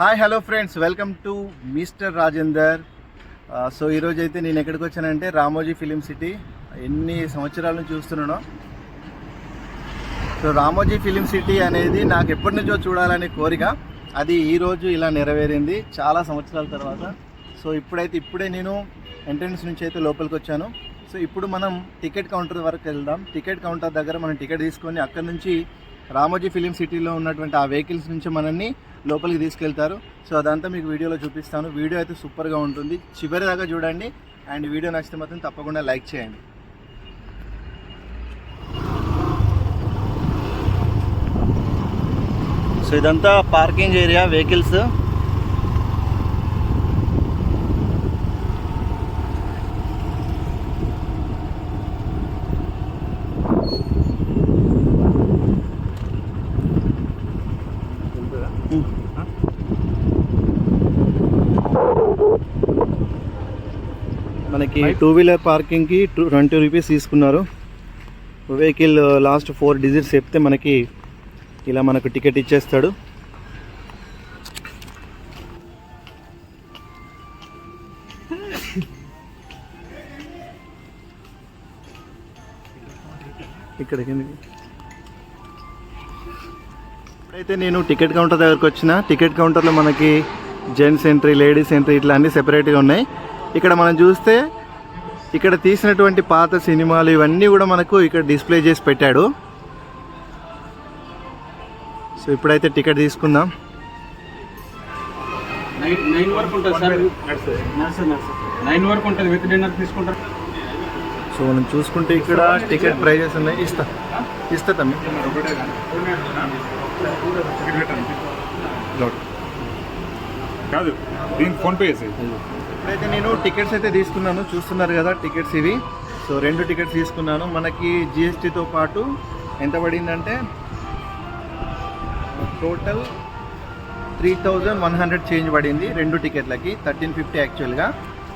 Hi hello friends, welcome to mister Rajender. So ఈరోజు అయితే నేను ఎక్కడికి వచ్చానంటే రామోజీ ఫిలిం సిటీ. ఎన్ని సంవత్సరాల నుంచి చూస్తున్నానో. సో రామోజీ ఫిలిం సిటీ అనేది నాకు ఎప్పటి నుంచో చూడాలనే కోరిక, అది ఈరోజు ఇలా నెరవేరింది చాలా సంవత్సరాల తర్వాత. సో ఇప్పుడే నేను ఎంట్రన్స్ నుంచి అయితే లోపలికి వచ్చాను. సో ఇప్పుడు మనం టికెట్ కౌంటర్ వరకు వెళ్దాం. టికెట్ కౌంటర్ దగ్గర మనం టికెట్ తీసుకొని అక్కడ నుంచి రామోజీ ఫిలిం సిటీలో ఉన్నటువంటి ఆ వెహికల్స్ నుంచి మనల్ని లోపలికి తీసుకెళ్తారు. సో అదంతా మీకు వీడియోలో చూపిస్తాను. వీడియో అయితే సూపర్గా ఉంటుంది, చివరి దాకా చూడండి. అండ్ వీడియో నచ్చితే మాత్రం తప్పకుండా లైక్ చేయండి. సో ఇదంతా పార్కింగ్ ఏరియా, వెహికల్స్. మనకి 2 వీలర్ పార్కింగ్కి 20 రూపీస్ తీసుకున్నారు. వెహికల్ లాస్ట్ 4 డిజిట్స్ చెప్తే మనకి ఇలా మనకు టికెట్ ఇచ్చేస్తాడు. ఇక్కడికి ఇప్పుడైతే నేను టికెట్ కౌంటర్ దగ్గరకు వచ్చిన. టికెట్ కౌంటర్లో మనకి జెంట్స్ ఎంట్రీ, లేడీస్ ఎంట్రీ ఇట్లా అన్నీ సెపరేట్గా ఉన్నాయి. ఇక్కడ మనం చూస్తే ఇక్కడ తీసినటువంటి పాత సినిమాలు ఇవన్నీ కూడా మనకు ఇక్కడ డిస్ప్లే చేసి పెట్టాడు. సో ఇప్పుడైతే టికెట్ తీసుకుందాం. 9 వరకు ఉంటుంది సార్. 9 వరకు ఉంటుంది, విత్ డిన్నర్ తీసుకుంటారు. సో మనం చూసుకుంటే ఇక్కడ టికెట్ ప్రైజెస్ ఉన్నాయి. ఇస్తా తమ్మి. కాదు, దీనికి ఫోన్పే చేసి. ఇప్పుడైతే నేను టికెట్స్ అయితే తీసుకున్నాను, చూస్తున్నారు కదా టికెట్స్ ఇవి. సో 2 టికెట్స్ తీసుకున్నాను. మనకి జిఎస్టీతో పాటు ఎంత పడిందంటే టోటల్ 3100 చేంజ్ పడింది 2 టికెట్లకి. 1350 యాక్చువల్గా,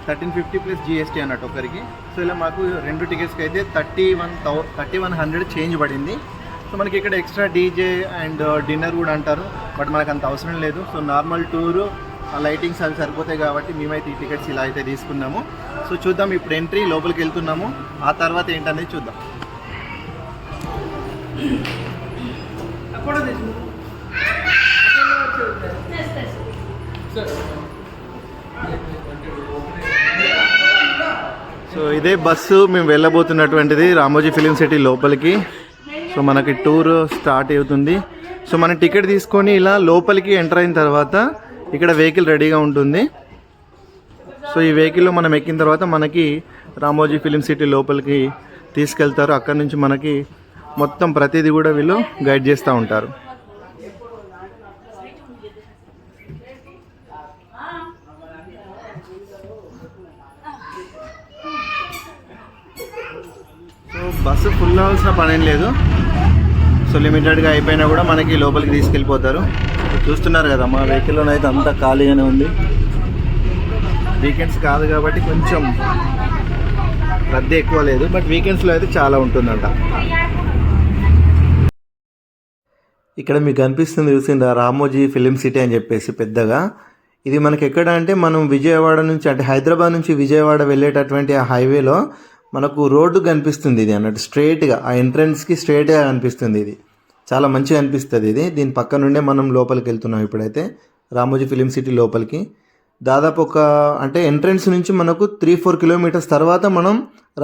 1350 ప్లస్ జిఎస్టీ అన్నట్టు ఒకరికి. సో ఇలా మాకు 2 టికెట్స్కి అయితే 3100 చేంజ్ పడింది. సో మనకి ఇక్కడ ఎక్స్ట్రా డీజే అండ్ డిన్నర్ కూడా అంటారు, బట్ మనకు అంత అవసరం లేదు. సో నార్మల్ టూరు, లైటింగ్స్ అవి సరిపోతాయి కాబట్టి మేమైతే ఈ టికెట్స్ ఇలా అయితే తీసుకున్నాము. సో చూద్దాం, ఇప్పుడు ఎంట్రీ లోపలికి వెళ్తున్నాము, ఆ తర్వాత ఏంటనేది చూద్దాం. సో ఇదే బస్సు మేము వెళ్ళబోతున్నటువంటిది రామోజీ ఫిలిం సిటీ లోపలికి. సో మనకి టూర్ స్టార్ట్ అవుతుంది. సో మనం టికెట్ తీసుకొని ఇలా లోపలికి ఎంటర్ అయిన తర్వాత ఇక్కడ వెహికల్ రెడీగా ఉంటుంది. సో ఈ వెహికల్లో మనం ఎక్కిన తర్వాత మనకి రామోజీ ఫిలిం సిటీ లోపలికి తీసుకెళ్తారు. అక్కడ నుంచి మనకి మొత్తం ప్రతిదీ కూడా వీళ్ళు గైడ్ చేస్తూ ఉంటారు. సో బస్సు ఫుల్ అవ్వాల్సిన పనేం లేదు. సో లిమిటెడ్గా అయిపోయినా కూడా మనకి లోపలికి తీసుకెళ్ళిపోతారు. చూస్తున్నారు కదా, మా వెహికల్లోనైతే అంతా ఖాళీగానే ఉంది. వీకెండ్స్ కాదు కాబట్టి కొంచెం రద్దీ ఎక్కువ లేదు, బట్ వీకెండ్స్లో అయితే చాలా ఉంటుందంట. ఇక్కడ మీకు కనిపిస్తుంది, చూసిందా, రామోజీ ఫిలిం సిటీ అని చెప్పేసి పెద్దగా. ఇది మనకి ఎక్కడ అంటే మనం విజయవాడ నుంచి, అంటే హైదరాబాద్ నుంచి విజయవాడ వెళ్ళేటటువంటి ఆ హైవేలో మనకు రోడ్డు కనిపిస్తుంది. ఇది అన్నట్టు స్ట్రైట్గా ఆ ఎంట్రన్స్కి స్ట్రైట్గా కనిపిస్తుంది. ఇది చాలా మంచిగా అనిపిస్తుంది. దీని పక్క నుండే మనం లోపలికి వెళ్తున్నాం ఇప్పుడైతే రామోజీ ఫిలిం సిటీ లోపలికి. దాదాపు అంటే ఎంట్రన్స్ నుంచి మనకు 3-4 కిలోమీటర్స్ తర్వాత మనం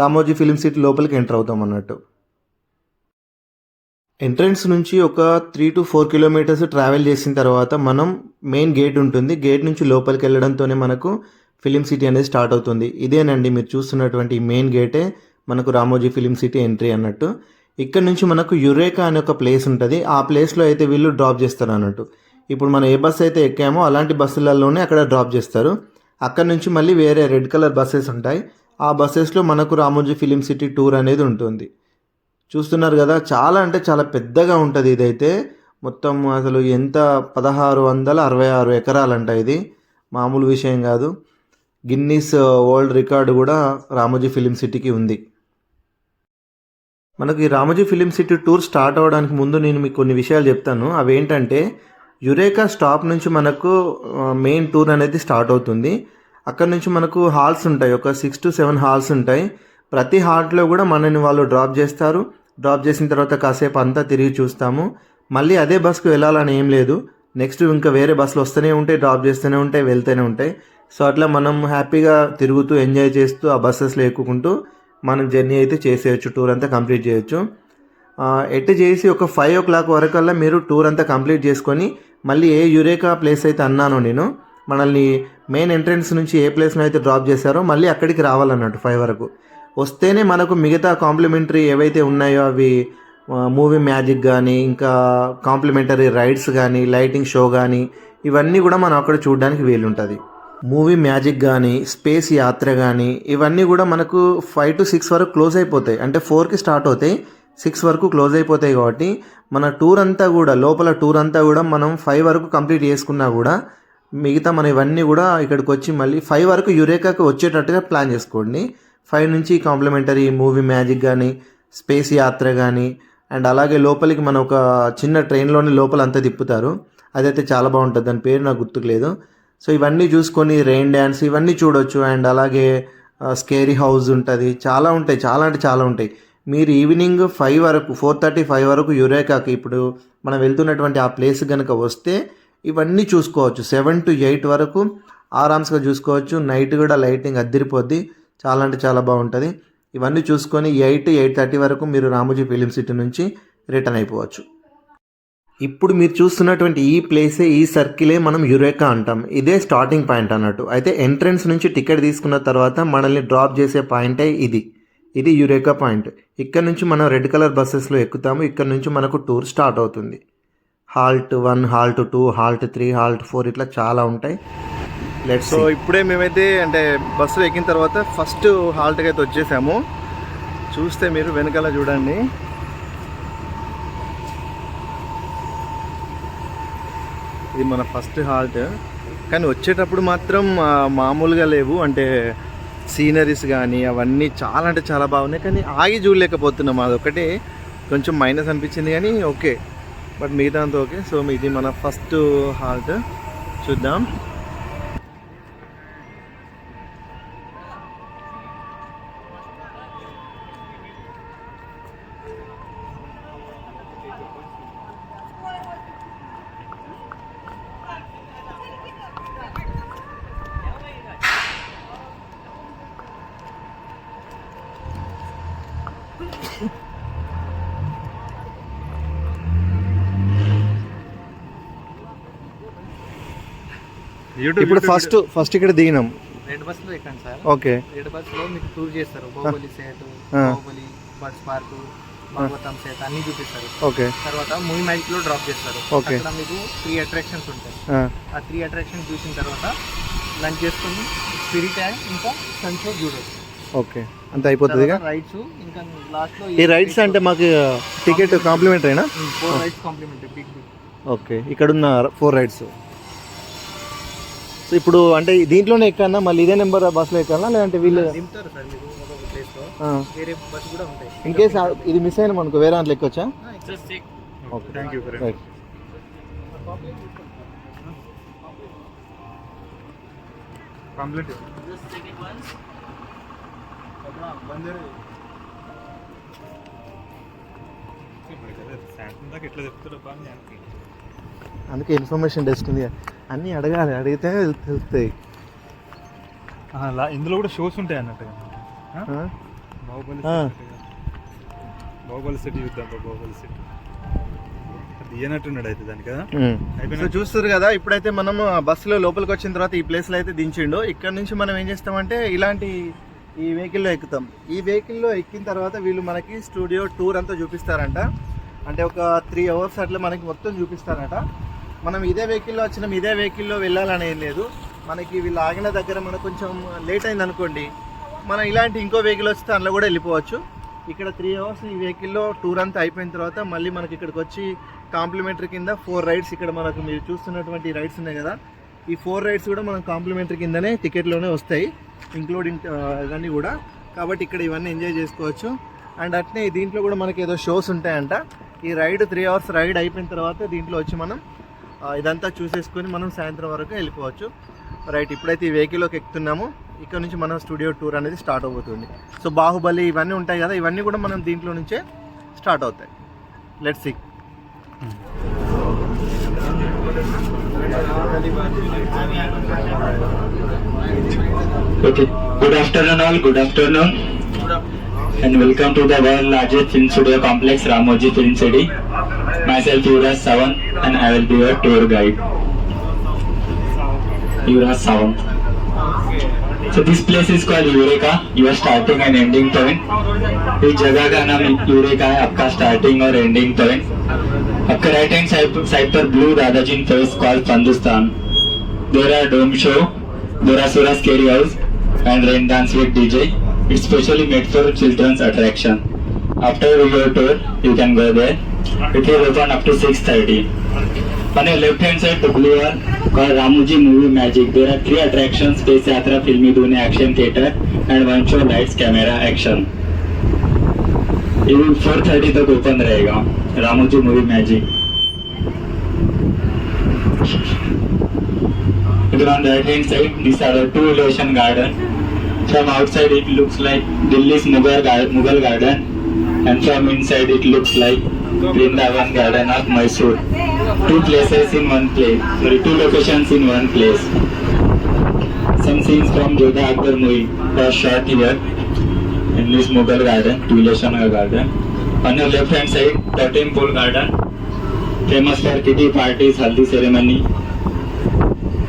రామోజీ ఫిలిం సిటీ లోపలికి ఎంటర్ అవుతాం అన్నట్టు. ఎంట్రన్స్ నుంచి ఒక 3-4 కిలోమీటర్స్ ట్రావెల్ చేసిన తర్వాత మనం మెయిన్ గేట్ ఉంటుంది. గేట్ నుంచి లోపలికి వెళ్ళడంతోనే మనకు ఫిలిం సిటీ అనేది స్టార్ట్ అవుతుంది. ఇదేనండి మీరు చూస్తున్నటువంటి మెయిన్ గేటే మనకు రామోజీ ఫిలిం సిటీ ఎంట్రీ అన్నట్టు. ఇక్కడ నుంచి మనకు యురేకా అనే ఒక ప్లేస్ ఉంటుంది. ఆ ప్లేస్లో అయితే వీళ్ళు డ్రాప్ చేస్తారు అన్నట్టు. ఇప్పుడు మనం ఏ బస్సు అయితే ఎక్కామో అలాంటి బస్సులలోనే అక్కడ డ్రాప్ చేస్తారు. అక్కడ నుంచి మళ్ళీ వేరే రెడ్ కలర్ బస్సెస్ ఉంటాయి. ఆ బస్సెస్లో మనకు రామోజీ ఫిలిం సిటీ టూర్ అనేది ఉంటుంది. చూస్తున్నారు కదా, చాలా అంటే చాలా పెద్దగా ఉంటుంది. ఇదైతే మొత్తం అసలు ఎంత 1666 ఎకరాలంట. ఇది మామూలు విషయం కాదు. గిన్నీస్ వరల్డ్ రికార్డు కూడా రామోజీ ఫిలిం సిటీకి ఉంది. మనకి Ramoji film city tour start అవ్వడానికి ముందు నేను మీకు కొన్ని విషయాలు చెప్తాను. అవి ఏంటంటే యురేకా స్టాప్ నుంచి మనకు మెయిన్ టూర్ అనేది స్టార్ట్ అవుతుంది. అక్కడ నుంచి మనకు హాల్స్ ఉంటాయి, ఒక 6 to 7 హాల్స్ ఉంటాయి. ప్రతి హాల్ట్లో కూడా మనని వాళ్ళు డ్రాప్ చేస్తారు. డ్రాప్ చేసిన తర్వాత కాసేపు అంతా తిరిగి చూస్తాము. మళ్ళీ అదే బస్కు వెళ్ళాలని ఏం లేదు, నెక్స్ట్ ఇంకా వేరే బస్సులు వస్తూనే ఉంటాయి, డ్రాప్ చేస్తూనే ఉంటాయి, వెళ్తూనే ఉంటాయి. సో అట్లా మనం హ్యాపీగా తిరుగుతూ ఎంజాయ్ చేస్తూ ఆ బస్సెస్లో ఎక్కుకుంటూ మనం జర్నీ అయితే చేసేయచ్చు, టూర్ అంతా కంప్లీట్ చేయొచ్చు. ఎట్ చేసి ఒక 5 o'clock వరకల్లా మీరు టూర్ అంతా కంప్లీట్ చేసుకొని మళ్ళీ ఏ యురేకా ప్లేస్ అయితే అన్నానో నేను, మనల్ని మెయిన్ ఎంట్రన్స్ నుంచి ఏ ప్లేస్లో అయితే డ్రాప్ చేశారో మళ్ళీ అక్కడికి రావాలన్నట్టు 5 వరకు. వస్తేనే మనకు మిగతా కాంప్లిమెంటరీ ఏవైతే ఉన్నాయో అవి మూవీ మ్యాజిక్ కానీ, ఇంకా కాంప్లిమెంటరీ రైడ్స్ కానీ, లైటింగ్ షో కానీ, ఇవన్నీ కూడా మనం అక్కడ చూడడానికి వీలుంటుంది. మూవీ మ్యాజిక్ కానీ, స్పేస్ యాత్ర కానీ, ఇవన్నీ కూడా మనకు 5 to 6 వరకు క్లోజ్ అయిపోతాయి. అంటే 4కి స్టార్ట్ అవుతాయి, 6 వరకు క్లోజ్ అయిపోతాయి. కాబట్టి మన టూర్ అంతా కూడా, లోపల టూర్ అంతా కూడా మనం 5 వరకు కంప్లీట్ చేసుకున్నా కూడా మిగతా మన ఇవన్నీ కూడా ఇక్కడికి వచ్చి మళ్ళీ 5 వరకు యురేకాకి వచ్చేటట్టుగా ప్లాన్ చేసుకోండి. 5 నుంచి కాంప్లిమెంటరీ మూవీ మ్యాజిక్ కానీ, స్పేస్ యాత్ర కానీ, అండ్ అలాగే లోపలికి మన ఒక చిన్న ట్రైన్లోని లోపల అంతా తిప్పుతారు, అదైతే చాలా బాగుంటుంది, దాని పేరు నాకు గుర్తుకు లేదు. సో ఇవన్నీ చూసుకొని రెయిన్ డ్యాన్స్ ఇవన్నీ చూడొచ్చు. అండ్ అలాగే స్కేరీ హౌస్ ఉంటుంది, చాలా ఉంటాయి, చాలా అంటే చాలా ఉంటాయి. మీరు ఈవినింగ్ 5 వరకు, 4:30-5 వరకు యురేకాకి ఇప్పుడు మనం వెళ్తున్నటువంటి ఆ ప్లేస్ కనుక వస్తే ఇవన్నీ చూసుకోవచ్చు. 7 to 8 వరకు ఆరామ్స్గా చూసుకోవచ్చు. నైట్ కూడా లైటింగ్ అద్దరిపోద్ది, చాలా అంటే చాలా బాగుంటుంది. ఇవన్నీ చూసుకొని 8-8:30 వరకు మీరు రామోజీ ఫిలిం సిటీ నుంచి రిటర్న్ అయిపోవచ్చు. ఇప్పుడు మీరు చూస్తున్నటువంటి ఈ ప్లేసే, ఈ సర్కిలే మనం యురేకా అంటాం. ఇదే స్టార్టింగ్ పాయింట్ అన్నట్టు. అయితే ఎంట్రన్స్ నుంచి టికెట్ తీసుకున్న తర్వాత మనల్ని డ్రాప్ చేసే పాయింటే ఇది యురేకా పాయింట్. ఇక్కడ నుంచి మనం రెడ్ కలర్ బస్సెస్లో ఎక్కుతాము. ఇక్కడ నుంచి మనకు టూర్ స్టార్ట్ అవుతుంది. హాల్ట్ 1, హాల్ట్ 2, హాల్ట్ 3, హాల్ట్ 4 ఇట్లా చాలా ఉంటాయి. సో ఇప్పుడే మేమైతే అంటే బస్సులో ఎక్కిన తర్వాత ఫస్ట్ హాల్ట్కి అయితే వచ్చేసాము. చూస్తే మీరు వెనకాల చూడండి, ఇది మన ఫస్ట్ హాల్ట్. కానీ వచ్చేటప్పుడు మాత్రం మామూలుగా లేవు, అంటే సీనరీస్ కానీ అవన్నీ చాలా అంటే చాలా బాగున్నాయి. కానీ ఆగి చూడలేకపోతున్నాం, అదొకటి కొంచెం మైనస్ అనిపించింది. కానీ ఓకే, బట్ మిగతా అంతా ఓకే. సో ఇది మన ఫస్ట్ హాల్ట్, చూద్దాం. ఇప్పుడు ఫస్ట్ ఇక్కడ దిగినాం, రెడ్ బస్ లో ఎక్కండి సార్. ఓకే. రెడ్ బస్ లో మీకు టూర్ చేస్తారు, Baahubali set, Baahubali birds park, Bhagavatam set అన్ని చూపిస్తారు. ఓకే. తర్వాత మూవీ మ్యాజిక్ లో డ్రాప్ చేస్తారు. ఓకే. అక్కడ మీకు 3 అట్రాక్షన్స్ ఉంటాయి. ఆ 3 అట్రాక్షన్స్ చూసిన తర్వాత లంచ్ చేసుకొని స్పిరిట్ ట్యాంక్ ఇంకా సన్ షో చూడొచ్చు. ఓకే, అంత అయిపోతుంది. రైడ్స్ ఇంకా లాస్ట్ లో ఈ రైడ్స్ అంటే మాకు టికెట్ కాంప్లిమెంటరీనా? 4 రైడ్స్ కాంప్లిమెంటరీ, బిగ్. ఓకే, ఇక్కడ ఉన్న 4 రైడ్స్. సో ఇప్పుడు అంటే దీంట్లోనే ఎక్కానా, మళ్ళీ ఇదే నెంబర్ బస్సులో ఎక్కాలా, లేదంటే వీళ్ళు దింపుతారు సార్ మీకు ఒక ప్లేస్ లో. వేరే బస్ కూడా ఉంటాయి. ఇన్ కేస్ ఇది మిస్ అయినా మనకు వేరే దాంట్లో ఎక్కొచ్చా? Okay, thank you. Right. Complete ఎట్లా చెప్తారు బాగా, అందుకే ఇన్ఫర్మేషన్ డెస్క్ ఉంది, అన్నీ అడగాలి, అడిగితే తెలుస్తాయి. ఇందులో కూడా షోస్ ఉంటాయి అన్నట్టు. బాహుబలి సిటీ చూద్దాం, బాహుబలి సిటీ దియనట్టున్నాడు అయితే దానికి కదా. సో చూస్తారు కదా, ఇప్పుడైతే మనం బస్సులో లోపలికి వచ్చిన తర్వాత ఈ ప్లేస్లో అయితే దించిండు. ఇక్కడ నుంచి మనం ఏం చేస్తామంటే ఇలాంటి ఈ వెహికల్లో ఎక్కుతాం. ఈ వెహికల్లో ఎక్కిన తర్వాత వీళ్ళు మనకి స్టూడియో టూర్ అంతా చూపిస్తారంట. అంటే ఒక 3 hours అట్లా మనకి మొత్తం చూపిస్తారట. మనం ఇదే వెహికల్లో వచ్చినాం, ఇదే వెహికల్లో వెళ్ళాలని ఏం లేదు. మనకి వీళ్ళు ఆగిన దగ్గర మనకు కొంచెం లేట్ అయింది అనుకోండి, మనం ఇలాంటి ఇంకో వెహికల్ వస్తే అందులో కూడా వెళ్ళిపోవచ్చు. ఇక్కడ 3 hours ఈ వెహికల్లో టూర్ అంతా అయిపోయిన తర్వాత మళ్ళీ మనకి ఇక్కడికి వచ్చి కాంప్లిమెంటరీ కింద 4 రైడ్స్, ఇక్కడ మనకు మీరు చూస్తున్నటువంటి రైడ్స్ ఉన్నాయి కదా, ఈ 4 రైడ్స్ కూడా మనం కాంప్లిమెంటరీ కిందనే టికెట్లోనే వస్తాయి, ఇంక్లూడింగ్ ఇవన్నీ కూడా. కాబట్టి ఇక్కడ ఇవన్నీ ఎంజాయ్ చేసుకోవచ్చు. అండ్ అట్నే దీంట్లో కూడా మనకి ఏదో షోస్ ఉంటాయంట. ఈ రైడ్ 3 hours రైడ్ అయిపోయిన తర్వాత దీంట్లో వచ్చి మనం ఇదంతా చూసేసుకొని మనం సాయంత్రం వరకు వెళ్ళిపోవచ్చు. రైట్, ఇప్పుడైతే ఈ వెహికల్లోకి ఎక్కుతున్నాము. ఇక్కడ నుంచి మనం స్టూడియో టూర్ అనేది స్టార్ట్ అవబోతుంది. సో బాహుబలి ఇవన్నీ ఉంటాయి కదా, ఇవన్నీ కూడా మనం దీంట్లో నుంచే స్టార్ట్ అవుతాయి. Let's see. Okay. Good afternoon all. Good afternoon. And welcome to the world largest film studio complex, Ramoji Film City. Myself Yuvraj Sawant and I will be your tour guide. Yuvraj Sawant. So this place is called Eureka. Your starting and ending point. इस जगह का नाम eureka है, आपका starting और ending point. आपका right hand side पर blue दादाजी फेस कॉल पंदुस्तान. There are dome show, Borasura Scary House and rain dance with DJ. It's specially made for children's attraction. After your tour, you can go there. It will open up to 6:30. On your left hand side, the blue wall called Ramoji Movie Magic. There are 3 attractions: Space Yatra, Filmi Dune Action Theatre, and one show Lights Camera Action. ये 4:30 तक open रहेगा Ramoji movie magic. On the right hand side, these are the 2 elevation garden. From outside it looks like Delhi's Mughal garden, and from inside it looks like Vrindavan garden of Mysore. 2 places in one place. Sorry, 2 locations in one place. Some scenes from Jodha Akbar movie were shot here in this Mughal garden, 2 elevation garden. On your left hand side, the temple garden, famous for kitty parties, haldi ceremony,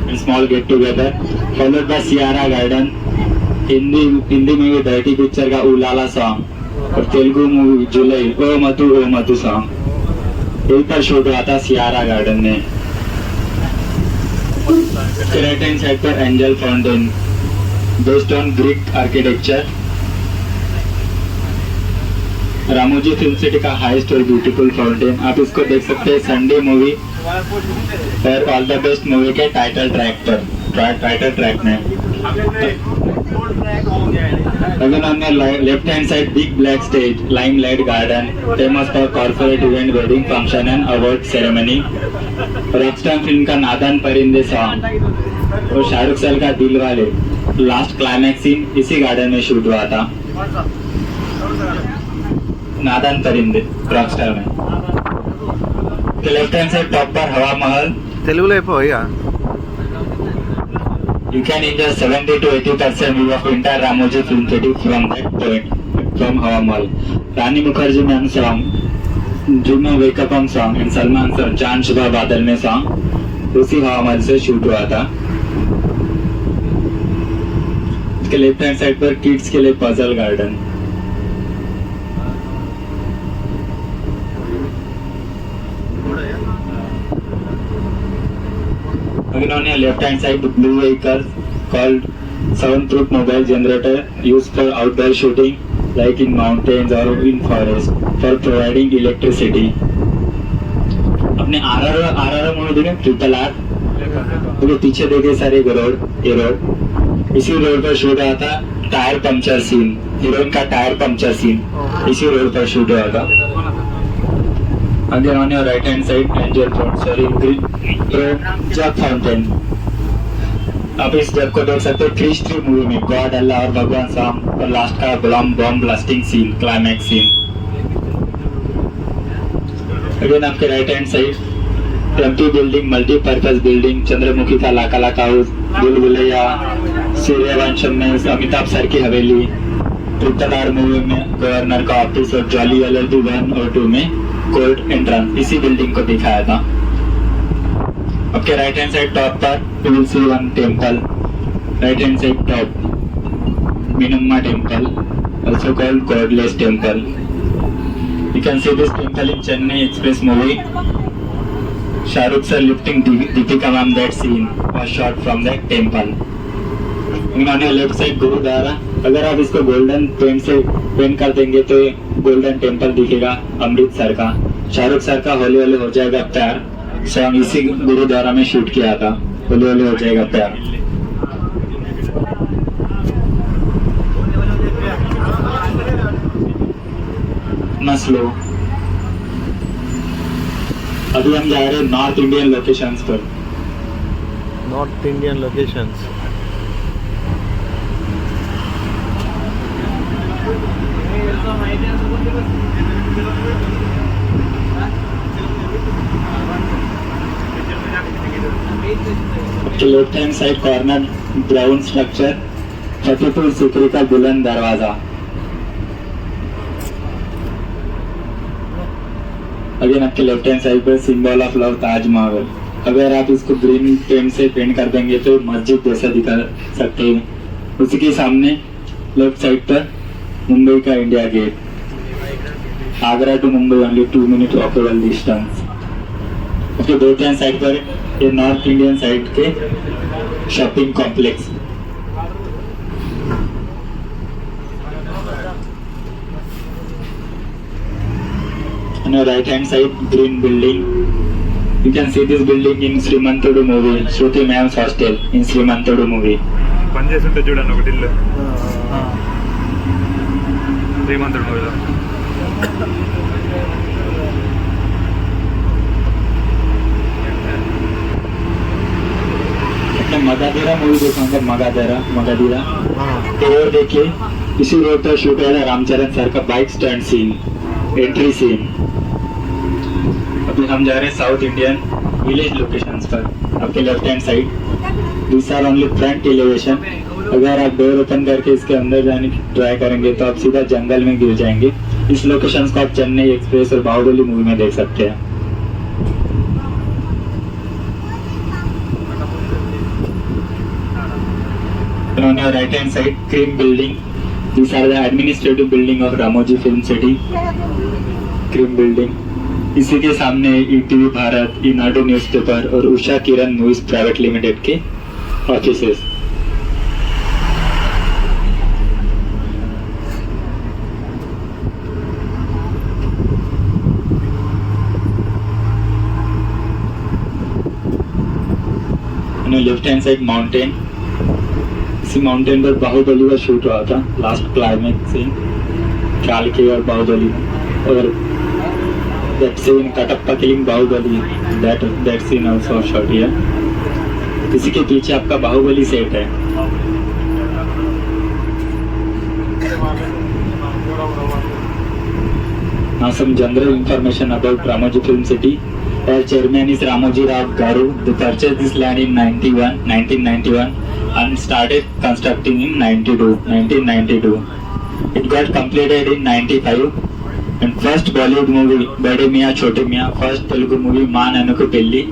and small get together. Followed by Ciara Garden, Hindi में भी धरती picture का उलाला song, और Telugu movie जुलाई ओ मधु song यही पर shoot हुआ था Sierra garden में. राइट हैंड साइड पर angel fountain based on Greek architecture. Ramoji film city का हाईएस्ट और ब्यूटीफुल फाउंटेन. आप इसको देख सकते हैं संडे मूवी और ऑल द बेस्ट मूवी के टाइटल ट्रैक में. Again on the left hand side, big black stage, limelight garden, famous for corporate event, wedding function and award ceremony. Rockstar film का नादान परिंदे सॉन्ग और Shahrukh sir का दिल वाले लास्ट क्लाइमैक्स सीन इसी गार्डन में शूट हुआ था. नादान परिंदे रॉकस्टार में. लेफ्ट हैंड साइड टॉप पर हवा महल. తెలుగులో అయిపోయా. You can enjoy 70 to 80% view of entire Ramoji Film City from that point, from Hawa Mall. Rani Mukherjee ma'am song, Juno Wake Up song and Salman sir Jaan Shubha Badal में song उसी हवा महल से shoot हुआ था. इसके left hand side पर kids के लिए puzzle garden. Again on your left hand side, the blue vehicle called soundproof mobile generator used for outdoor shooting like in mountains or in forest for providing electricity. अपने RR movie देखे RRR, तो पीछे देखे सारे road, इसी road पर shoot हुआ था. टायर पंक्चर सीन, हीरोइन का टायर पंक्चर सीन इसी रोड पर शूट हुआ था. Again on your right hand side, Angel Road, jug fountain. आप इस जग को देख सकते हैं क्रिश 3 मूवी में गॉड, अल्लाह और भगवान साम और लास्ट का bomb blasting scene, climax scene. Again आपके right hand side MP building, multipurpose building, Chandramukhi का लाका हाउस, बुलबुलैया, सूर्यवंशम में अमिताभ सर की हवेली, RRR मूवी में गवर्नर का ऑफिस और जॉली LLB 1 और 2 में कोर्ट एंट्रेंस इसी बिल्डिंग को दिखाया था. आपके राइट हैंड साइड टॉप पर you will see one temple. Right hand side top Minamma temple, also called Godless temple. You can see this temple in Chennai Express movie. Shahrukh sir lifting Deepika ma'am, that scene was shot from that temple. On your left side gurdwara. अगर आप इसको golden paint से paint कर देंगे तो golden temple दिखेगा अमृतसर का. Shahrukh sir का होली होली हो जाएगा प्यार सॉन्ग इसी गुरुद्वारा में शूट किया था. होली होली हो जाएगा प्यार. मसलो अभी हम जा रहे हैं नॉर्थ इंडियन लोकेशंस पर। North Indian locations. Left hand side corner brown structure 32 Sikri का बुलंद दरवाजा। अगेन आपके लेफ्ट हैंड साइड पर सिंबल ऑफ लव ताजमहल। अगर आप इसको ग्रीन पेंट से पेंट कर देंगे तो मस्जिद जैसा दिखा सकते हैं। उसी के सामने लेफ्ट साइड पर मुंबई का India gate. Agra to Mumbai only 2 minute walkable distance. उसके लेफ्ट हैंड साइड पर ये नॉर्थ इंडियन साइड के shopping complex. On your right hand side, green building. You can see this building in Srimantudu movie, Shruti Ma'am's hostel in Srimantudu movie. పని చేస్తుంటే చూడండి ఒకటి ఇల్లు శ్రీమంతుడు మూవీలో. अपने मगाधीरा मूवी देखा होगा, मगाधीरा तो और देखिए इसी रोड पर शूट हुआ था रामचरण सर का bike stunt scene, entry scene. अभी हम जा रहे हैं साउथ इंडियन विलेज लोकेशंस पर। आपके left hand side this are only front elevation. अगर आप डोर ओपन करके इसके अंदर जाने की ट्राई करेंगे तो आप सीधा जंगल में गिर जाएंगे। इस लोकेशंस को आप चेन्नई एक्सप्रेस और बाहुबली मूवी में देख सकते हैं। On your right hand side, Cream building. These are the administrative building of Ramoji Film City. Cream building. इसी के सामने ईटीवी भारत, ईनाडू न्यूज़पेपर और Usha Kiran movies private limited के offices. Left hand side mountain. इसी माउंटेन पर बाहुबली का शूट हुआ था, लास्ट क्लाइमेक्स सीन कालके और बाहुबली। और that scene Katappa killing Baahubali, that scene also shot here। इसी के पीछे आपका बाहुबली सेट है। Now some general information about Ramoji Film City. Our chairman is Ramoji Rao Garu. They purchased this land in 1991 and started constructing in 1992. It got completed in 95. And first Bollywood movie Bade Miyan Chote Miyan, first Telugu movie Ma Nanuku Pelli,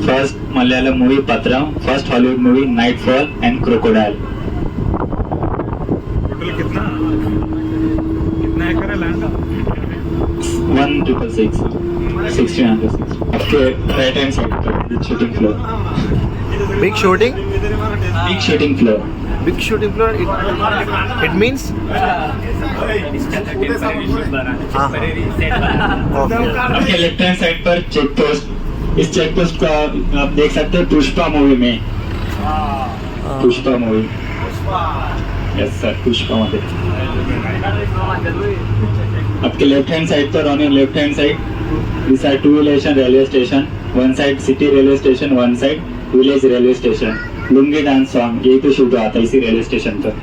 first Malayalam movie Patram, first Hollywood movie Nightfall and Crocodile. Total कितना एकड़ है land? 1606 आपके right hand side पर big shooting floor. Big shooting. Big shooting floor. Big shooting floor. It means आपके left hand side पर check post. इस check post को आप देख सकते हैं पुष्पा मूवी में। Pushpa movie, yes sir, Pushpa मध्ये। आपके लेफ्ट हैंड साइड पर on your left hand side this are two elevation railway station. One side city railway station, one side village railway station. Lungi dance song यही पे शूट हुआ था इसी railway station पर।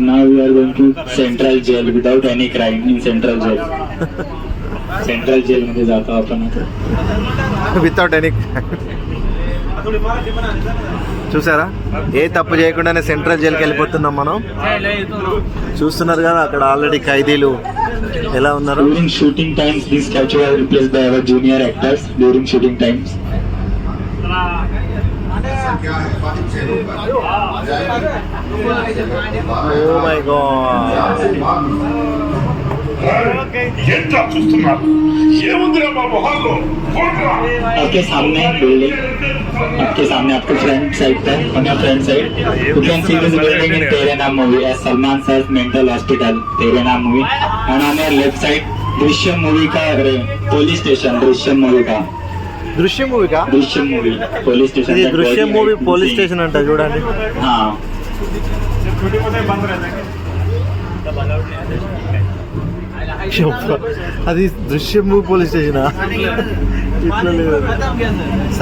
Now we are going to Central Jail without any crime in Central Jail. Central Jail मध्ये जातो आपण आता. Without any. చూసారా, ఏ తప్పు చేయకుండానే సెంట్రల్ జైలుకి వెళ్ళిపోతున్నాం మనం. చూస్తున్నారు కదా అక్కడ ఆల్రెడీ ఖైదీలు ఎలా ఉన్నారు. During shooting times, this statue was replaced by our junior actors during shooting times. Oh my God. ఏంటా చూస్తున్నారు? ఏముందిరా మా మొహాల్లో? आपके सामने बिल्डिंग, आपके सामने आपके फ्रंट साइड पर on your front side you can see this building in तेरे नाम movie as Salman Sir's mental hospital तेरे नाम movie। and on your left side Drishyam movie का पुलिस स्टेशन, दृश्यम मूवी का దృశ్యం మూవీగా. Drishyam movie police station. ఇది Drishyam movie police station అంట చూడండి. हाँ అది దృశ్యం పోలీస్ స్టేషనా? इतना ले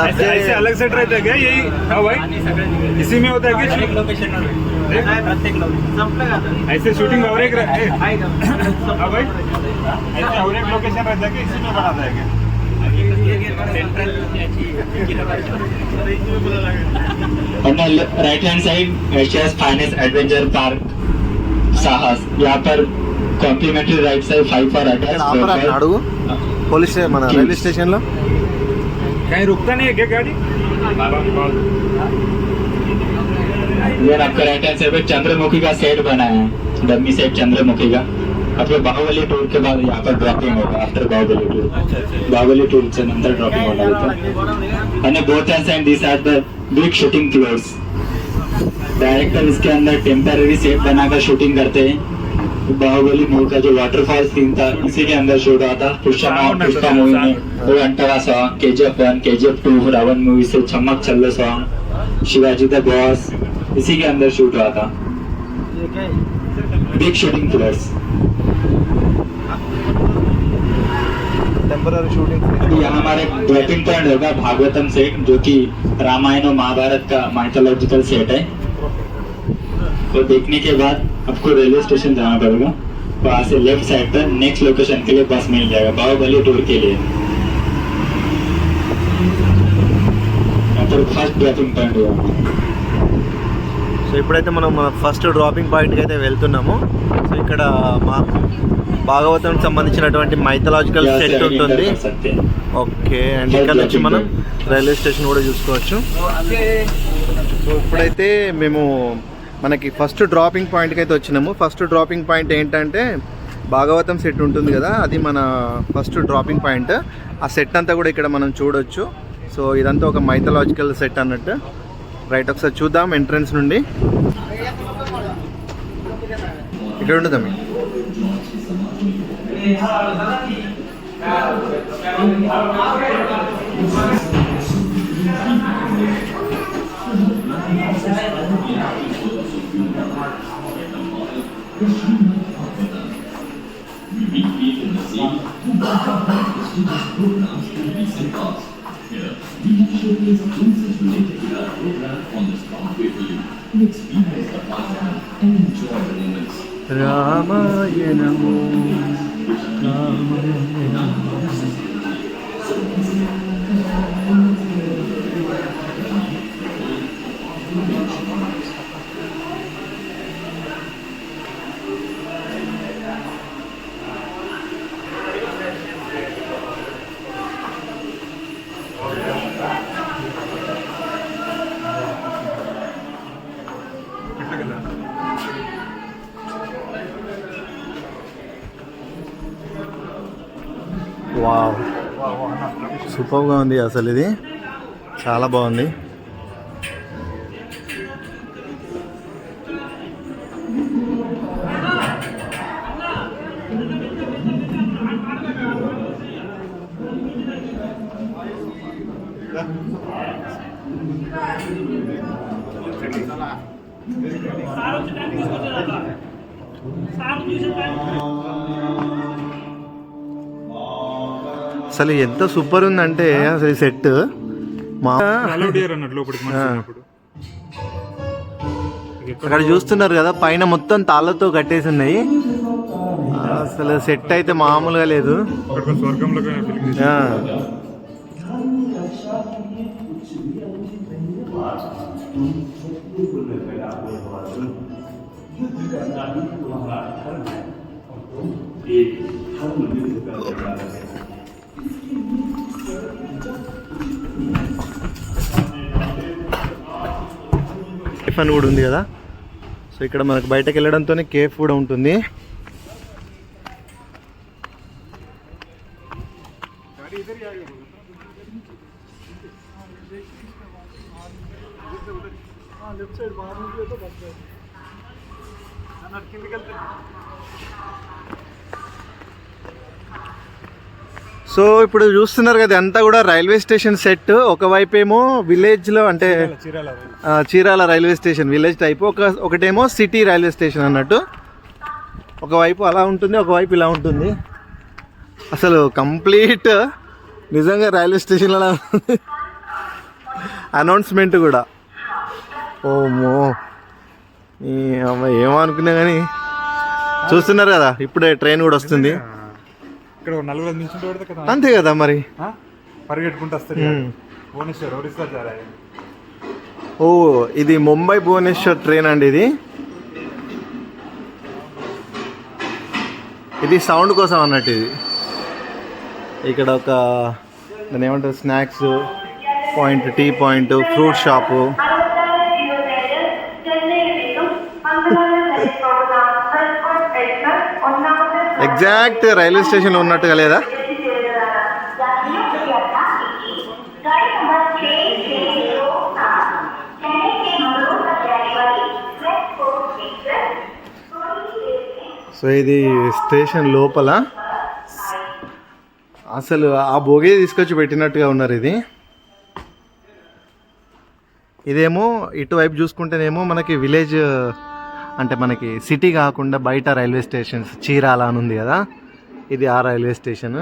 ऐसे ऐसे अलग सेट रहता है क्या यही? हाँ भाई, इसी में होता है क्या? ऐसे शूटिंग और एक रहता है? हाँ भाई, ऐसे और एक लोकेशन रहता है क्या इसी में बनाता है क्या? On the right hand side, Asia's finest adventure park, Sahas. यहाँ पर complimentary rides है 5 for adults. అడుగు పోలీస్ మన రైల్వే స్టేషన్ లో कहीं रुकता नहीं है क्या गाड़ी? इधर आपका राइट हैंड साइड पे चंद्रमुखी का सेट बना है, डमी सेट चंद्रमुखी का. आपके बाहुबली टूर के बाद यहाँ पर ड्रॉपिंग होगा. आफ्टर बाहुबली टूर से नंतर ड्रॉपिंग होगा. and both hands and these are the big shooting floors. Director इसके अंदर टेम्पररी सेट बनाकर शूटिंग करते हैं. बाहुबली मूवी का जो वाटरफॉल सीन था इसी के अंदर शूट हुआ था. पुष्पा मूवी में वो Antava song, KGF 1, KGF 2, Ravan movie से चमक चल्लो सॉन्ग, शिवाजी द बॉस इसी के अंदर शूट हुआ था. Big shooting floors. Temporary shooting. यहाँ हमारे ड्रॉपिंग पॉइंट होगा भागवतम सेट, जो कि रामायण और महाभारत का माइथोलॉजिकल सेट है. वो देखने के बाद आपको रेलवे स्टेशन जाना पड़ेगा. वहाँ से लेफ्ट साइड पर नेक्स्ट लोकेशन के लिए बस मिल जाएगा बाहुबली टूर के लिए. यहाँ पर फर्स्ट ड्रॉपिंग पॉइंट हुआ. సో ఇప్పుడైతే మనం ఫస్ట్ డ్రాపింగ్ పాయింట్కి అయితే వెళ్తున్నాము. సో ఇక్కడ మా భాగవతం సంబంధించినటువంటి మైథలాజికల్ సెట్ ఉంటుంది. ఓకే, అండ్ ఇక్కడ నుంచి మనం రైల్వే స్టేషన్ కూడా చూసుకోవచ్చు. సో ఇప్పుడైతే మేము మనకి ఫస్ట్ డ్రాపింగ్ పాయింట్కి అయితే వచ్చినాము. ఫస్ట్ డ్రాపింగ్ పాయింట్ ఏంటంటే భాగవతం సెట్ ఉంటుంది కదా, అది మన ఫస్ట్ డ్రాపింగ్ పాయింట్. ఆ సెట్ అంతా కూడా ఇక్కడ మనం చూడొచ్చు. సో ఇదంతా ఒక మైథలాజికల్ సెట్ అన్నట్టు. రైట్, ఒకసారి చూద్దాం ఎంట్రన్స్ నుండి. ఇక్కడ ఉంటుందా మీ రామాయణము వావ్, సూపర్గా ఉంది అసలు. ఇది చాలా బాగుంది. అసలు ఎంత సూపర్ ఉందంటే అసలు ఈ సెట్ మా అక్కడ చూస్తున్నారు కదా, పైన మొత్తం తాళ్ళతో కట్టేసి ఉన్నాయి. అసలు సెట్ అయితే మామూలుగా లేదు. కేఫ్ అని కూడా ఉంది కదా. సో ఇక్కడ మనకు బయటకు వెళ్ళడంతోనే కేఫ్ కూడా ఉంటుంది. సో ఇప్పుడు చూస్తున్నారు కదా, అంతా కూడా రైల్వే స్టేషన్ సెట్. ఒకవైపు ఏమో విలేజ్లో అంటే Chirala railway station village type, ఒకటేమో సిటీ రైల్వే స్టేషన్ అన్నట్టు. ఒకవైపు అలా ఉంటుంది, ఒకవైపు ఇలా ఉంటుంది. అసలు కంప్లీట్ నిజంగా రైల్వే స్టేషన్లో అనౌన్స్మెంట్ కూడా. ఓమో ఏమో అనుకున్నా కానీ చూస్తున్నారు కదా, ఇప్పుడే ట్రైన్ కూడా వస్తుంది. ఇక్కడ నలుగురు నిల్చుంటే పడితే కదా, అంతే కదా మరి. పరిగెట్టుకుంటూ వస్తారు. భువనేశ్వర్ ఒరిస్సా సార్. ఓ ఇది ముంబై భువనేశ్వర్ ట్రైన్ అండి. ఇది సౌండ్ కోసం అన్నట్టు. ఇది ఇక్కడ ఒక దాన్ని ఏమంటారు, snacks point, tea point, fruit shop. Exact railway స్టేషన్లో ఉన్నట్టుగా లేదా? సో ఇది స్టేషన్ లోపల అసలు ఆ బోగే తీసుకొచ్చి పెట్టినట్టుగా ఉన్నారు. ఇదేమో ఇటువైపు చూసుకుంటేనేమో మనకి విలేజ్, అంటే మనకి సిటీ కాకుండా బయట రైల్వే స్టేషన్స్ చీరాల అని ఉంది కదా, ఇది ఆ రైల్వే స్టేషన్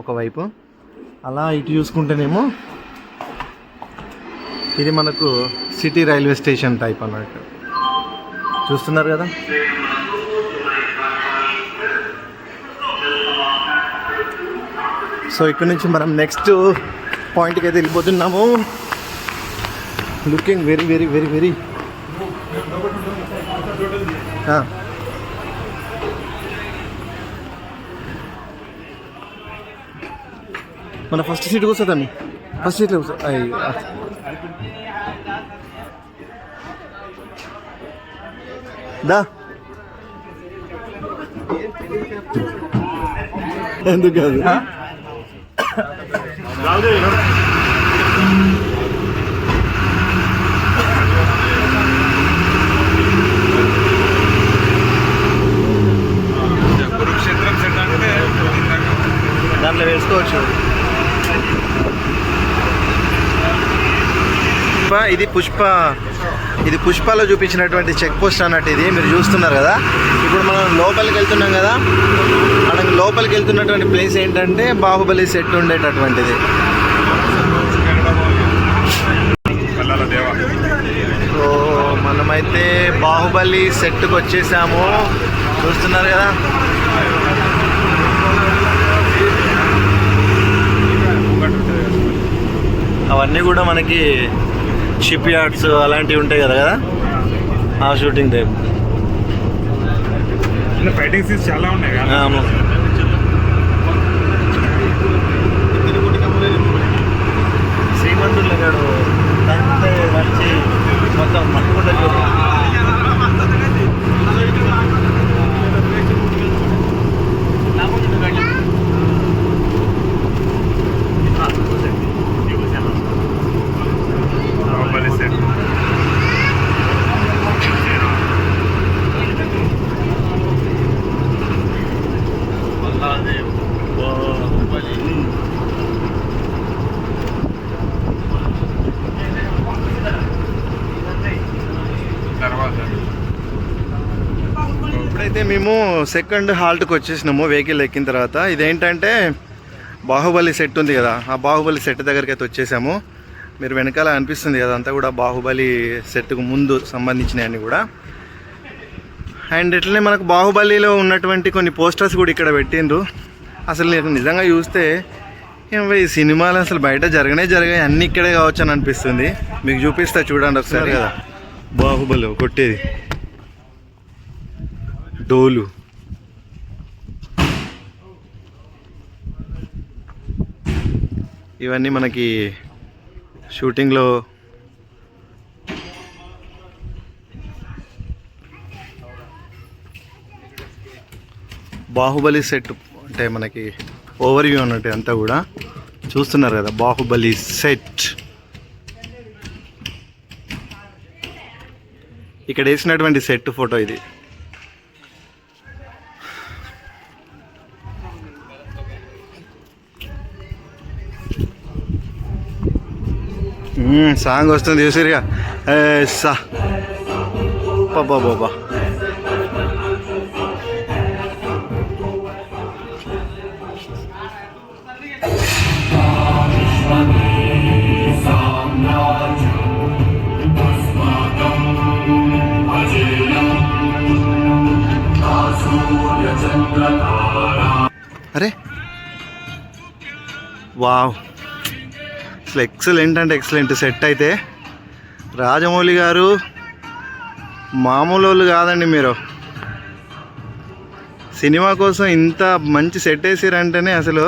ఒకవైపు. అలా ఇటు చూసుకుంటేనేమో ఇది మనకు సిటీ రైల్వే స్టేషన్ టైప్ అన్నట్టు చూస్తున్నారు కదా. సో ఇక్కడ నుంచి మనం నెక్స్ట్ పాయింట్కి అయితే వెళ్ళిపోతున్నాము. Looking very very very very మన ఫస్ట్ సీట్ కూర్చోదాన్ని, ఫస్ట్ సీట్లో కూర్చో. దా ఎందుకు కాదు. కురుక్షేత్రం సెట్ అంటే దాంట్లో వేసుకోవచ్చు. ఇది పుష్పలో చూపించినటువంటి చెక్ పోస్ట్ అన్నట్టు. ఇది మీరు చూస్తున్నారు కదా. ఇప్పుడు మనం లోపలికి వెళ్తున్నాం కదా, మనకి లోపలికి వెళ్తున్నటువంటి ప్లేస్ ఏంటంటే బాహుబలి సెట్ ఉండేటటువంటిది. సో మనమైతే బాహుబలి సెట్కి వచ్చేసాము, చూస్తున్నారు కదా. అవన్నీ కూడా మనకి షిప్ యార్డ్స్ అలాంటివి ఉంటాయి కదా ఆ షూటింగ్ టైప్. ఫైటింగ్ సీన్స్ చాలా ఉన్నాయి కదా. శ్రీమంతుడు లేడు తంతే వచ్చి మొత్తం మట్టుకుంటే ఇప్పుడైతే మేము సెకండ్ హాల్ట్కి వచ్చేసినాము వెహికల్ ఎక్కిన తర్వాత. ఇదేంటంటే బాహుబలి సెట్ ఉంది కదా, ఆ బాహుబలి సెట్ దగ్గరికి అయితే వచ్చేసాము. మీరు వెనకాల అనిపిస్తుంది కదా, అంతా కూడా బాహుబలి సెట్కు ముందు సంబంధించినవన్నీ కూడా. అండ్ ఇట్లనే మనకు బాహుబలిలో ఉన్నటువంటి కొన్ని పోస్టర్స్ కూడా ఇక్కడ పెట్టిండ్రు. అసలు నేను నిజంగా చూస్తే ఈ సినిమాలు అసలు బయట జరిగాయి అన్నీ ఇక్కడే కావచ్చు అని అనిపిస్తుంది. మీకు చూపిస్తా చూడండి ఒకసారి కదా. బాహుబలి కొట్టేది డోలు, ఇవన్నీ మనకి షూటింగ్లో బాహుబలి సెట్ అంటే మనకి ఓవర్ వ్యూ అన్నట్టు అంతా కూడా చూస్తున్నారు కదా. బాహుబలి సెట్ ఇక్కడ వేసినటువంటి సెట్ ఫోటో ఇది. సాంగ్ వస్తుంది చూసిరిగా. బాబా అరే వావ్, అసలు ఎక్సలెంట్ అంటే ఎక్సలెంట్ సెట్ అయితే. రాజమౌళి గారు మామూలు వాళ్ళు కాదండి. మీరు సినిమా కోసం ఇంత మంచి సెట్ వేసారంటేనే అసలు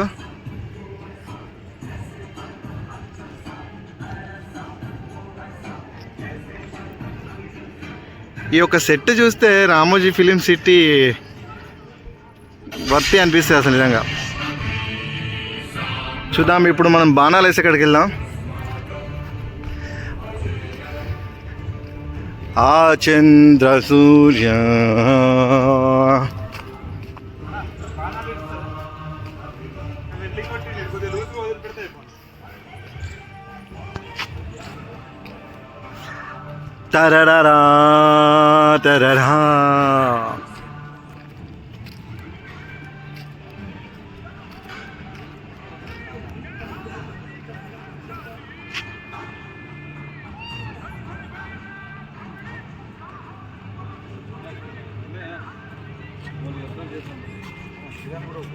ఈ యొక్క సెట్ చూస్తే రామోజీ ఫిలిం సిటీ వర్తి అనిపిస్తుంది అసలు నిజంగా. చూద్దాం ఇప్పుడు మనం బాణాలు వేసి అక్కడికి వెళ్దాం. ఆ చంద్ర సూర్య తరడరా తరడా.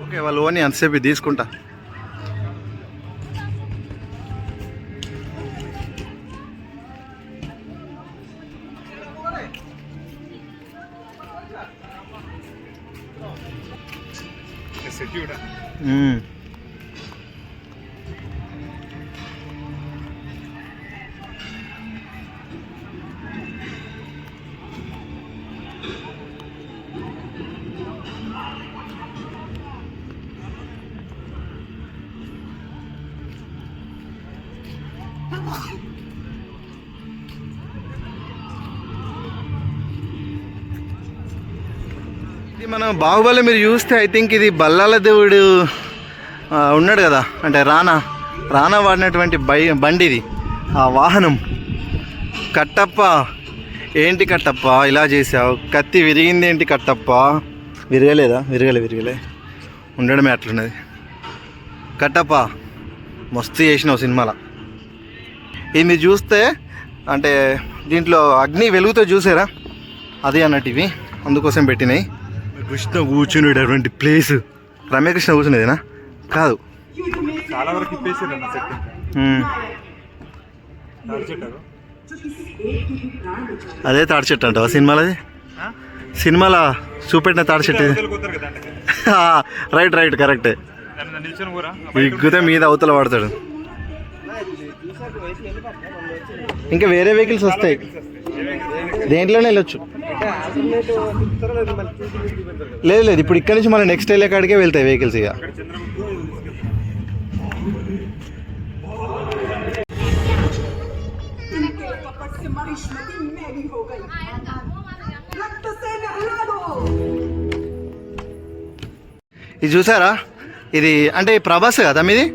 ఓకే, వాళ్ళు ఓని అంతసేపు తీసుకుంటా. సెట్ కూడా ఇది మనం బాహుబలి మీరు చూస్తే ఐ థింక్ ఇది బల్లాల దేవుడు ఉన్నాడు కదా, అంటే రానా వాడినటువంటి బండి ఇది, ఆ వాహనం. కట్టప్ప ఏంటి కట్టప్ప ఇలా చేసావు, కత్తి విరిగింది ఏంటి కట్టప్ప, విరగలే ఉండడమే అట్లున్నది. కట్టప్ప మస్తు చేసినావు సినిమాలో. ఇది మీరు చూస్తే అంటే దీంట్లో అగ్ని వెలుగుతో చూసారా, అదే అన్నట్టు ఇవి అందుకోసం పెట్టినాయి. కృష్ణ కూర్చునేటటువంటి ప్లేస్, రమ్యకృష్ణ కూర్చునేదేనా కాదు, చాలా వరకు ఇప్పేసారు అన్న సెట్. అదే తాడి చెట్టు అంటావా సినిమాలో? అది సినిమాలో చూపెట్టిన తాడి చెట్టు ఇది. రైట్ కరెక్టే. ఇగ్గుతే మీద అవతల పడతాడు. ఇంకా వేరే వెహికల్స్ వస్తాయి, దేంట్లోనే వెళ్ళొచ్చు. లేదు ఇప్పుడు ఇక్కడ నుంచి మళ్ళీ నెక్స్ట్ వెళ్ళే కాడికే వెళ్తాయి వెహికల్స్. ఇక ఇది చూసారా, ఇది అంటే ప్రభాస్ కదా మీది,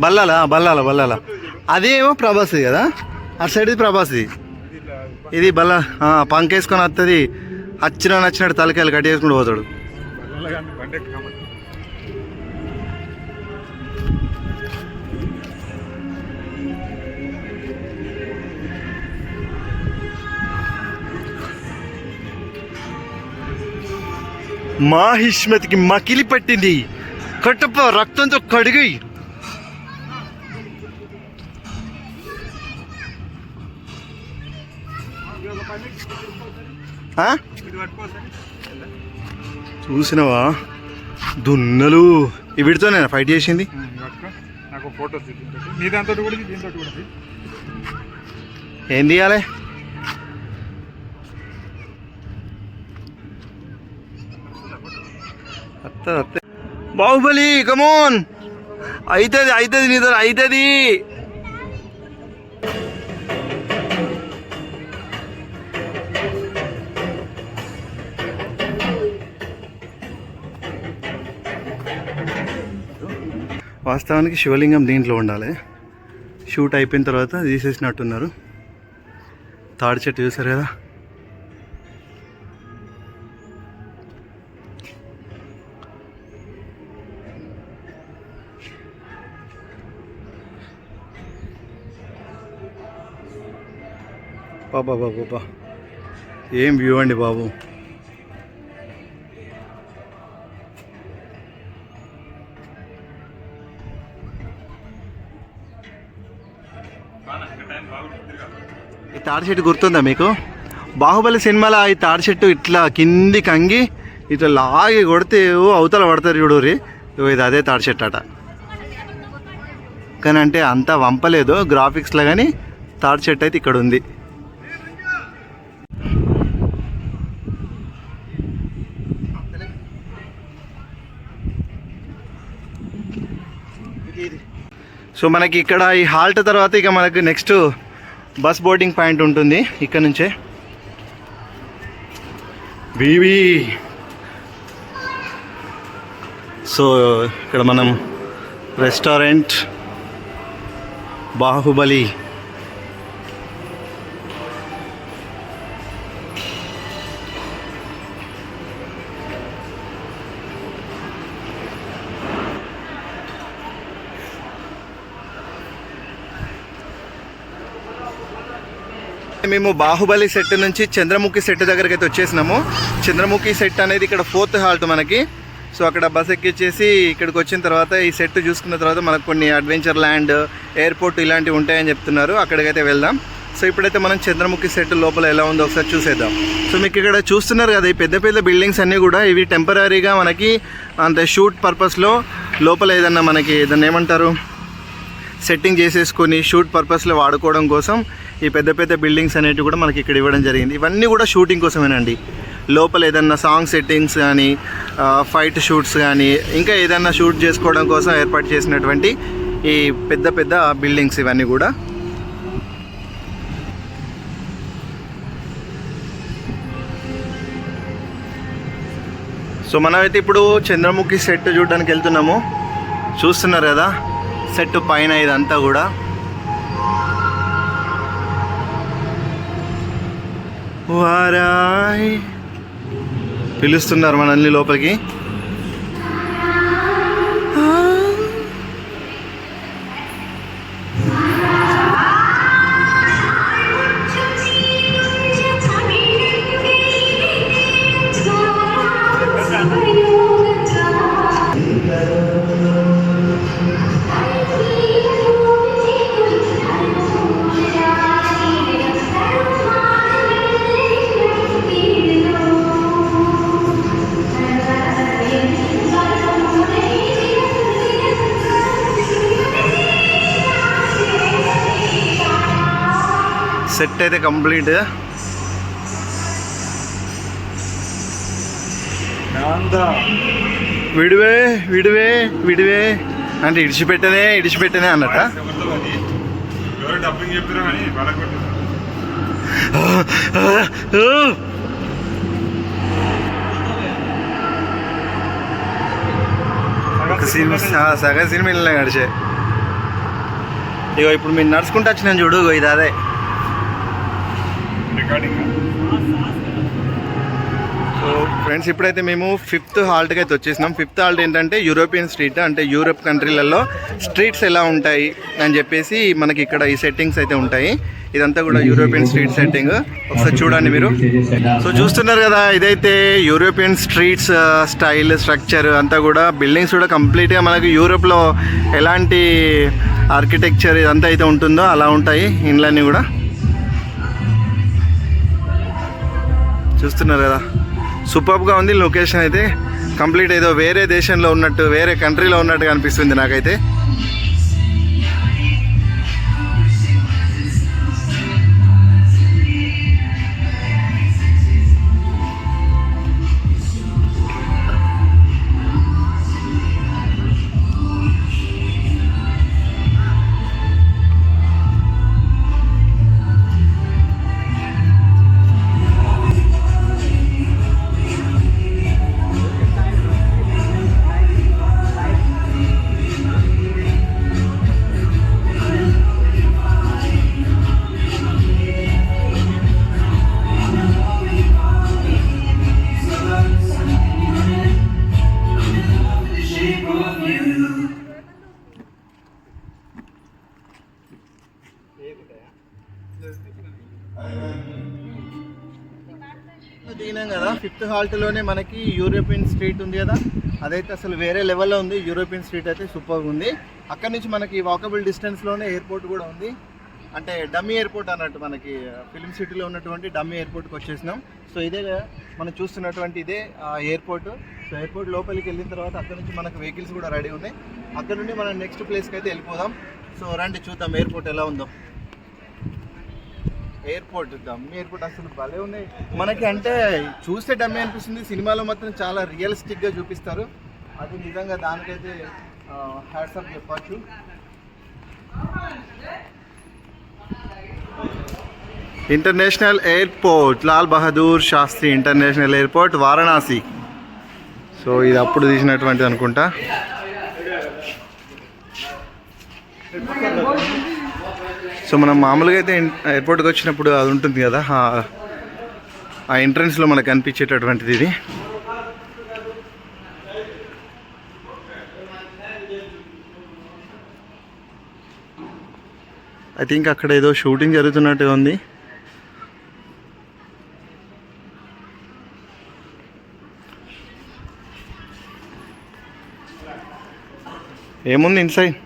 బల్లాల అదేమో ప్రభాస్ కదా, అటు సైడ్ ఇది ప్రభాస్, ఇది బల్లా పంకేసుకొని వస్తుంది, నచ్చినట్టు తలకాయలు కట్టి వేసుకుంటూ పోతాడు. మాహిష్మతికి మకిలి పట్టింది, కట్టప్ప రక్తంతో కడిగి. చూసినవా దున్నలు, వీటితోనే ఫైట్ చేసింది. నాకు ఫోటోస్ నీ దాంతో కూడా దీంతో కూడా ఏం తీయాలి? బాహుబలి కమోన్, అవుతుంది నీతో అవుతుంది. వాస్తవానికి శివలింగం దీంట్లో ఉండాలి. షూట్ అయిపోయిన తర్వాత తీసేసినట్టున్నారు. తాడి చెట్టు చూసారు కదా, బాబా ఏం వ్యూ అండి బాబు. ఈ తాడి చెట్టు గుర్తుందా మీకు? బాహుబలి సినిమాలో ఈ తాడి చెట్టు ఇట్లా కింది కంగి ఇట్లా లాగి కొడితే అవతల పడతారు చూడూరి. ఇది అదే తాడి చెట్టు అట. కానీ అంటే అంతా వంపలేదు గ్రాఫిక్స్లో, కానీ తాడి చెట్టు అయితే ఇక్కడ ఉంది. సో మనకి ఇక్కడ ఈ హాల్ట్ తర్వాత ఇక మనకు నెక్స్ట్ బస్ బోర్డింగ్ పాయింట్ ఉంటుంది. ఇక్కడ నుంచే బీవీ. సో ఇక్కడ మనం రెస్టారెంట్ బాహుబలి మేము బాహుబలి సెట్ నుంచి చంద్రముఖి సెట్ దగ్గరికి అయితే వచ్చేసినాము. చంద్రముఖి సెట్ అనేది ఇక్కడ 4th హాల్ట్ మనకి. సో అక్కడ బస్ ఎక్కిచ్చేసి ఇక్కడికి వచ్చిన తర్వాత ఈ సెట్ చూసుకున్న తర్వాత మనకు కొన్ని అడ్వెంచర్ ల్యాండ్, ఎయిర్పోర్ట్ ఇలాంటివి ఉంటాయని చెప్తున్నారు. అక్కడికైతే వెళ్దాం. సో ఇప్పుడైతే మనం చంద్రముఖి సెట్ లోపల ఎలా ఉందో ఒకసారి చూసేద్దాం. సో మీకు ఇక్కడ చూస్తున్నారు కదా, ఈ పెద్ద పెద్ద బిల్డింగ్స్ అన్నీ కూడా ఇవి టెంపరీగా మనకి అంటే షూట్ పర్పస్లో లోపల ఏదన్నా మనకి ఏదన్నా ఏమంటారు సెట్టింగ్ చేసేసుకొని షూట్ పర్పస్లో వాడుకోవడం కోసం ఈ పెద్ద పెద్ద బిల్డింగ్స్ అనేవి కూడా మనకి ఇక్కడ ఇవ్వడం జరిగింది. ఇవన్నీ కూడా షూటింగ్ కోసమేనండి. లోపల ఏదన్నా సాంగ్ సెట్టింగ్స్ కానీ, ఫైట్ షూట్స్ కానీ, ఇంకా ఏదన్నా షూట్ చేసుకోవడం కోసం ఏర్పాటు చేసినటువంటి ఈ పెద్ద పెద్ద బిల్డింగ్స్ ఇవన్నీ కూడా. సో మనమైతే ఇప్పుడు చంద్రముఖి సెట్ చూడడానికి వెళ్తున్నాము. చూస్తున్నారు కదా సెట్ పైన ఇదంతా కూడా. వారాయ్ పిలుస్తున్నారు మనల్ని లోపలికి. సెట్ అయితే కంప్లీట్. విడివే విడివే విడివే అంటే ఇడిచిపెట్టనే అన్నట. డబ్బింగ్ చెప్తారా అని సగం సినిమా వెళ్ళినా గడిచే. ఇగో ఇప్పుడు మీరు నడుచుకుంటూ వచ్చినాను చూడు, ఇది అదే. సో ఫ్రెండ్స్ ఇప్పుడైతే మేము 5th హాల్ట్కి అయితే వచ్చేసినాం. 5th హాల్ట్ ఏంటంటే యూరోపియన్ స్ట్రీట్, అంటే యూరోప్ కంట్రీలలో స్ట్రీట్స్ ఎలా ఉంటాయి అని చెప్పేసి మనకి ఇక్కడ ఈ సెట్టింగ్స్ అయితే ఉంటాయి. ఇదంతా కూడా యూరోపియన్ స్ట్రీట్ సెట్టింగ్. ఒకసారి చూడండి మీరు. సో చూస్తున్నారు కదా, ఇదైతే యూరోపియన్ స్ట్రీట్స్ స్టైల్ స్ట్రక్చర్ అంతా కూడా. బిల్డింగ్స్ కూడా కంప్లీట్గా మనకి యూరోప్లో ఎలాంటి ఆర్కిటెక్చర్ ఇదంతా అయితే ఉంటుందో అలా ఉంటాయి ఇండ్లన్నీ కూడా. చూస్తున్నారు కదా, సూపర్గా ఉంది లొకేషన్ అయితే. కంప్లీట్ ఏదో వేరే దేశంలో ఉన్నట్టు, వేరే కంట్రీలో ఉన్నట్టుగా అనిపిస్తుంది నాకైతే. దిగినాం కదా, 5th హాల్ట్లోనే మనకి యూరోపియన్ స్ట్రీట్ ఉంది కదా, అదైతే అసలు వేరే లెవెల్లో ఉంది. యూరోపియన్ స్ట్రీట్ అయితే సూపర్గా ఉంది. అక్కడ నుంచి మనకి వాకబుల్ డిస్టెన్స్లోనే ఎయిర్పోర్ట్ కూడా ఉంది. అంటే డమ్మీ ఎయిర్పోర్ట్ అన్నట్టు, మనకి ఫిలిం సిటీలో ఉన్నటువంటి డమ్మీ ఎయిర్పోర్ట్కి వచ్చేసినాం. సో ఇదే మనం చూస్తున్నటువంటి ఇదే ఎయిర్పోర్ట్. సో ఎయిర్పోర్ట్ లోపలికి వెళ్ళిన తర్వాత అక్కడ నుంచి మనకు వెహికల్స్ కూడా రెడీ ఉన్నాయి. అక్కడ నుండి మనం నెక్స్ట్ ప్లేస్కి అయితే వెళ్ళిపోదాం. సో రండి చూద్దాం ఎయిర్పోర్ట్ ఎలా ఉందో. ఎయిర్పోర్ట్, డమ్మీ ఎయిర్పోర్ట్ అసలు భలే ఉన్నాయి మనకి. అంటే చూస్తే డమ్మీ అనిపిస్తుంది, సినిమాలో మాత్రం చాలా రియలిస్టిక్గా చూపిస్తారు. అది నిజంగా దానికైతే హ్యాట్స్ ఆఫ్ చెప్పచ్చు. International airport, Lal Bahadur Shastri international airport, Varanasi. So ఇది అప్పుడు తీసినటువంటిది అనుకుంటా. సో మనం మామూలుగా అయితే ఎయిర్పోర్ట్కి వచ్చినప్పుడు అది ఉంటుంది కదా, ఆ ఎంట్రన్స్లో మనకు కనిపించేటటువంటిది ఇది. ఐ థింక్ అక్కడ ఏదో షూటింగ్ జరుగుతున్నట్టుగా ఉంది. ఏముంది ఇన్సైడ్?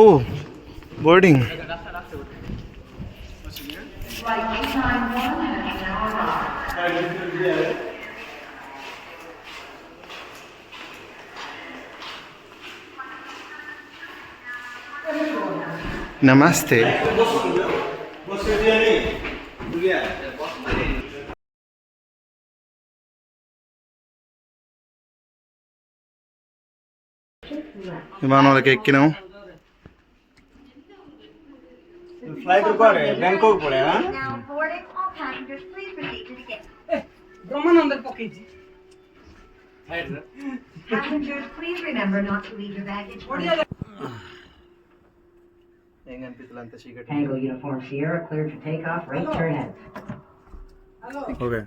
ఓ బోర్డింగ్. నమస్తే. విమానాలకు ఎక్కినాం. फ्लाइट ऊपर है, बैंकॉक पड़ेगा. Now boarding, all passengers please proceed to the gate. Passengers, please remember not to leave your baggage. ఏం కనిపిస్తుంది అంత చీకటి. Tango Uniform Sierra cleared for takeoff, right turn in. Okay.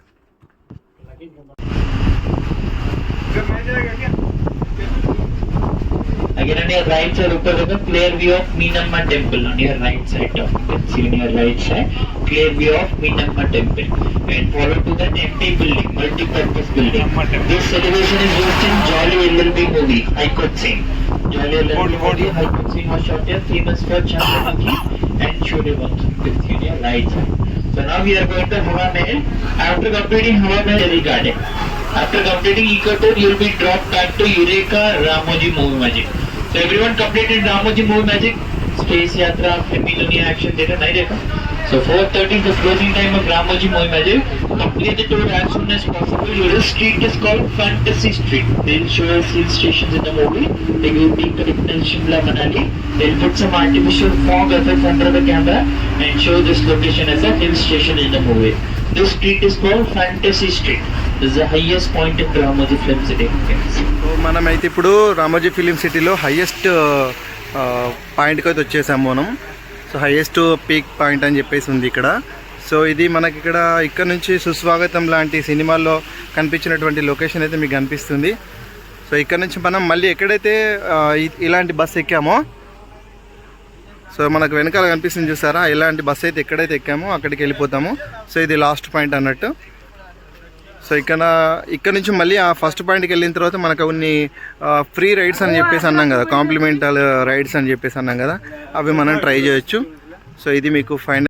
Again on your right side, upper the clear view of Meenamma temple on your right side. You can see on your right side, clear view of Meenamma temple. And follow to that empty building, multi-purpose building. This celebration is used in Jolly LLB movie, Haikot Singh. Jolly LLB movie, Haikot Singh was shot here, famous for Chandramukhi and Suryavanshi. You can see on your right side. So now we are going to Hawa Mahal. After completing Hawa Mahal Garden, after completing Eco Tour, you will be dropped back to Eureka Ramoji Movie Magic. So everyone completed Ramoji Movie Magic, Space Yatra, Millennium Action Theatre, nahi dekha. So 4:30 is the closing time of Ramoji Movie Magic. Complete the tour as soon as possible. Your street is called Fantasy Street. They'll show us hill stations in the movie. They will be connected Shimla, Manali. They'll put some artificial fog effects under the camera and show this location as a hill station in the movie. This street is called Fantasy Street. This is the highest point in Ramoji Film City. So మనమైతే ఇప్పుడు Ramoji film సిటీలో highest పాయింట్కి అయితే వచ్చేసాము మనం. So highest peak point అని చెప్పేసి ఉంది ఇక్కడ. సో ఇది మనకి ఇక్కడ నుంచి సుస్వాగతం లాంటి సినిమాల్లో కనిపించినటువంటి లొకేషన్ అయితే మీకు కనిపిస్తుంది. సో ఇక్కడ నుంచి మనం మళ్ళీ ఎక్కడైతే ఇలాంటి బస్సు ఎక్కామో, సో మనకు వెనకాల కనిపిస్తుంది చూసారా, ఇలాంటి బస్సు అయితే ఎక్కడైతే ఎక్కామో అక్కడికి వెళ్ళిపోతాము. సో ఇది లాస్ట్ పాయింట్ అన్నట్టు. సో ఇక్కడ నుంచి మళ్ళీ ఆ ఫస్ట్ పాయింట్కి వెళ్ళిన తర్వాత మనకు కొన్ని ఫ్రీ రైడ్స్ అని చెప్పేసి అన్నాం కదా, కాంప్లిమెంటల్ రైడ్స్ అని చెప్పేసి అన్నాం కదా, అవి మనం ట్రై చేయొచ్చు. సో ఇది మీకు ఫైనల్.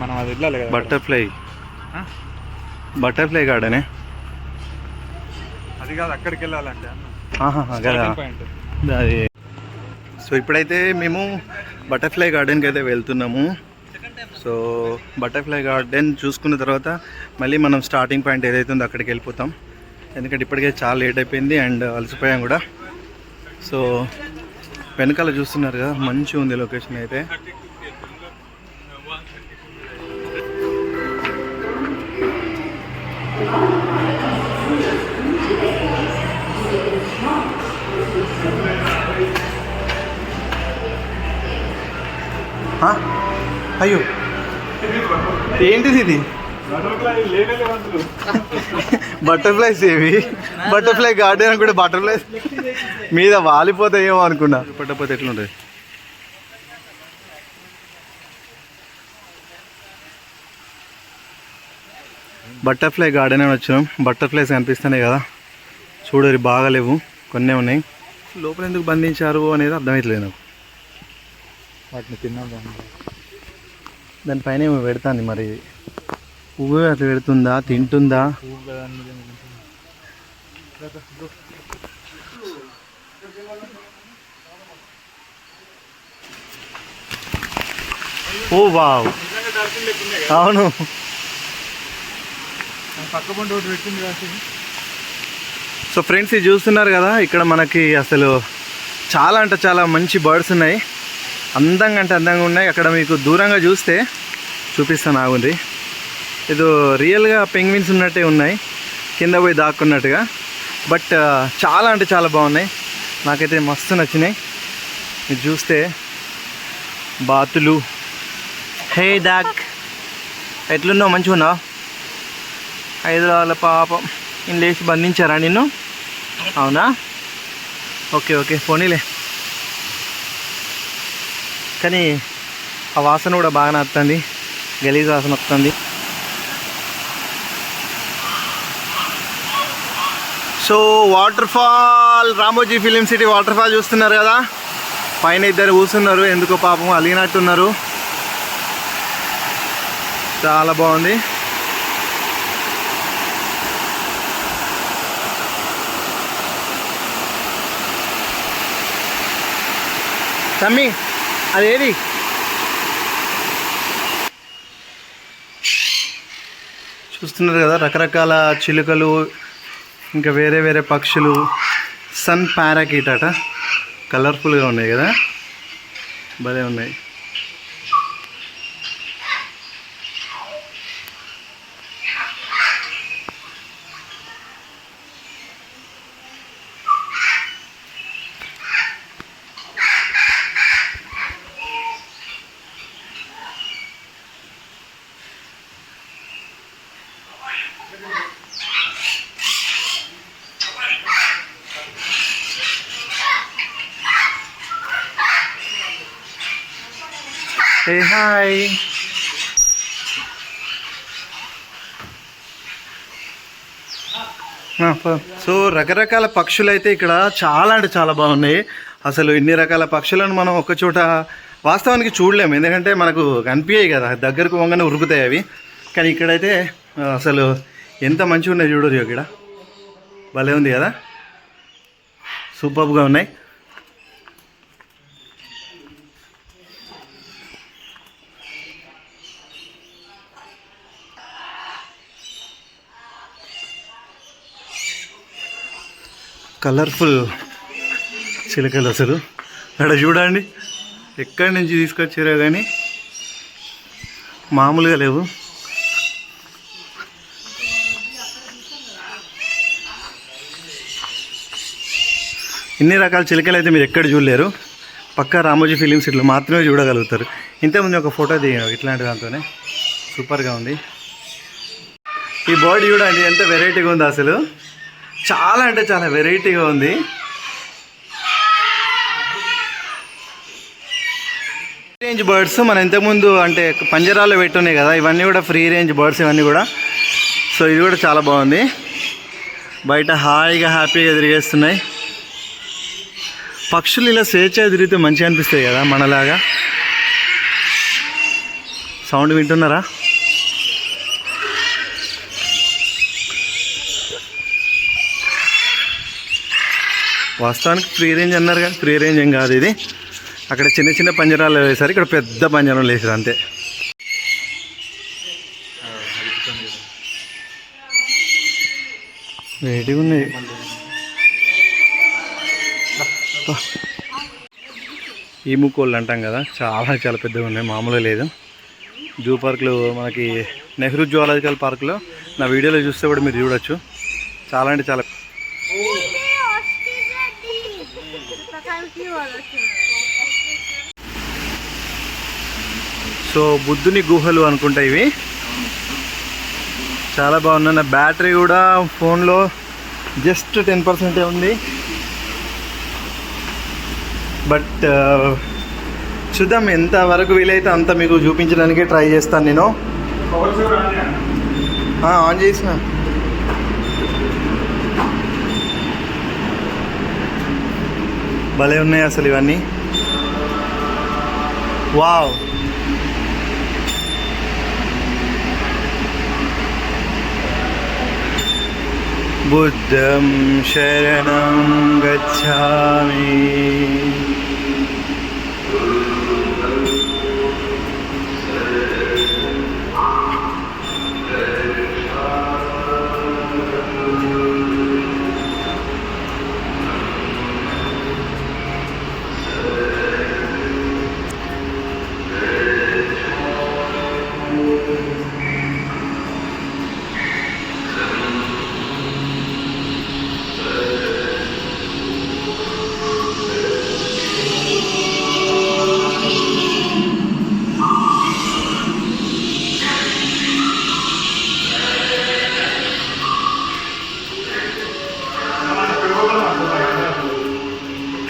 మనం అది వెళ్ళాలి కదా. బటర్ఫ్లై గార్డెనే అది కాదు, అక్కడికి వెళ్ళాలంటే కదా పాయింట్. అది. సో ఇప్పుడైతే మేము బటర్ఫ్లై గార్డెన్కి అయితే వెళ్తున్నాము. సో బటర్ఫ్లై గార్డెన్ చూసుకున్న తర్వాత మళ్ళీ మనం స్టార్టింగ్ పాయింట్ ఏదైతే ఉందో అక్కడికి వెళ్ళిపోతాం. ఎందుకంటే ఇప్పటికే చాలా లేట్ అయిపోయింది అండ్ అలసిపోయాం కూడా. సో వెనకాల చూస్తున్నారు కదా, మంచిగా ఉంది లొకేషన్ అయితే. అయ్యో ఏంటిది ఇది? బటర్ఫ్లైస్ ఏవి? బటర్ఫ్లై గార్డెన్ కూడా బటర్ఫ్లైస్ మీద వాలిపోతాయేమో అనుకున్నా. పట్టకపోతే ఎట్లుంటుంది? బటర్ఫ్లై గార్డెన్ అని వచ్చినాం. బటర్ఫ్లైస్ కనిపిస్తున్నాయి కదా, చూడరు బాగా లేవు, కొన్నే ఉన్నాయి. లోపల ఎందుకు బంధించారు అనేది అర్థమవుతలేదు నాకు. వాటిని తిన్నాం, దానిపైన ఏమో పెడుతుంది, మరి పువ్వు అట్లా పెడుతుందా, తింటుందా? ఓ వావ్, అవును. పక్క పంట ఒకటి పెట్టింది కాసి. సో ఫ్రెండ్స్, ఇది చూస్తున్నారు కదా, ఇక్కడ మనకి అసలు చాలా అంటే చాలా మంచి బర్డ్స్ ఉన్నాయి. అందంగా అంటే అందంగా ఉన్నాయి. అక్కడ మీకు దూరంగా చూస్తే చూపిస్తాను, ఆగుంది. ఇది రియల్గా పెంగ్విన్స్ ఉన్నట్టే ఉన్నాయి, కింద పోయి దాక్కున్నట్టుగా. బట్ చాలా అంటే చాలా బాగున్నాయి, నాకైతే మస్తు నచ్చినాయి. మీరు చూస్తే బాతులు. హే డాక్, ఎట్లున్నావు? మంచిగా ఉన్నావు? హైదరాబాద్ పాపం నేను లేచి బంధించారా నిన్ను? అవునా? ఓకే ఓకే, పోనీలే. కానీ ఆ వాసన కూడా బాగా నచ్చుతుంది, గలీజ్ వాసన వస్తుంది. So water fall, Ramoji film city water fall చూస్తున్నారు కదా. పైన ఇద్దరు కూర్చున్నారు, ఎందుకో పాపం అలిగినట్టున్నారు. చాలా బాగుంది. తమ్మి అదేది? చూస్తున్నారు కదా, రకరకాల చిలుకలు, ఇంకా వేరే వేరే పక్షులు. సన్ పారాకీట్ అట, కలర్ఫుల్గా ఉన్నాయి కదా, భలే ఉన్నాయి. Hey, hi. సో రకరకాల పక్షులు అయితే ఇక్కడ చాలా అంటే చాలా బాగున్నాయి. అసలు ఇన్ని రకాల పక్షులను మనం ఒక చోట వాస్తవానికి చూడలేము, ఎందుకంటే మనకు కనిపించాయి కదా, దగ్గరకు పోగానే ఉరుకుతాయి అవి. కానీ ఇక్కడైతే అసలు ఎంత మంచిగా ఉన్నాయి చూడరు. ఇక్కడ భలే ఉంది కదా, సూపర్గా ఉన్నాయి. కలర్ఫుల్ చిలకలు అసలు అక్కడ చూడండి, ఎక్కడి నుంచి తీసుకొచ్చారో కానీ మామూలుగా లేవు. ఇన్ని రకాల చిలకలు అయితే మీరు ఎక్కడ చూడలేరు, పక్కా రామోజీ ఫిలిం సిటీలో మాత్రమే చూడగలుగుతారు. ఇంతకుముందు ఒక ఫోటో దిగాం ఇట్లాంటి దాంతోనే, సూపర్గా ఉంది. ఈ బర్డ్ చూడండి ఎంత వెరైటీగా ఉంది, అసలు చాలా అంటే చాలా వెరైటీగా ఉంది. రేంజ్ బర్డ్స్ మనం ఇంతకుముందు అంటే పంజరాల్లో పెట్టున్నాయి కదా, ఇవన్నీ కూడా ఫ్రీ రేంజ్ బర్డ్స్ ఇవన్నీ కూడా. సో ఇది కూడా చాలా బాగుంది, బయట హాయిగా హ్యాపీగా తిరిగేస్తున్నాయి. పక్షులు ఇలా స్వేచ్ఛగా తిరిగితే మంచిగా అనిపిస్తాయి కదా మనలాగా. సౌండ్ వింటున్నారా? వాస్తవానికి ఫ్రీ రేంజ్ అన్నారు కానీ ఫ్రీ రేంజ్ ఏం కాదు ఇది. అక్కడ చిన్న చిన్న పంజరాలు వేశారు, ఇక్కడ పెద్ద పంజరం వేసారు అంతే. వేడిగా ఉన్నాయి. ఈ ముక్కోళ్ళు అంటాం కదా, చాలా చాలా పెద్దగా ఉన్నాయి, మామూలుగా లేదు. జూ పార్క్లో మనకి నెహ్రూ జువాలజికల్ పార్క్లో నా వీడియోలో చూస్తే కూడా మీరు చూడొచ్చు. చాలా అంటే చాలా. సో బుద్ధుని గుహలు అనుకుంటా ఇవి. చాలా బాగున్నాయి. నా బ్యాటరీ కూడా ఫోన్లో జస్ట్ 10% ఉంది. బట్ చూద్దాం, ఎంతవరకు వీలైతే అంత మీకు చూపించడానికి ట్రై చేస్తాను నేను. ఆన్ చేసిన. భలే ఉన్నాయి అసలు ఇవన్నీ. వావ్, బుద్ధం శరణం గచ్ఛామి.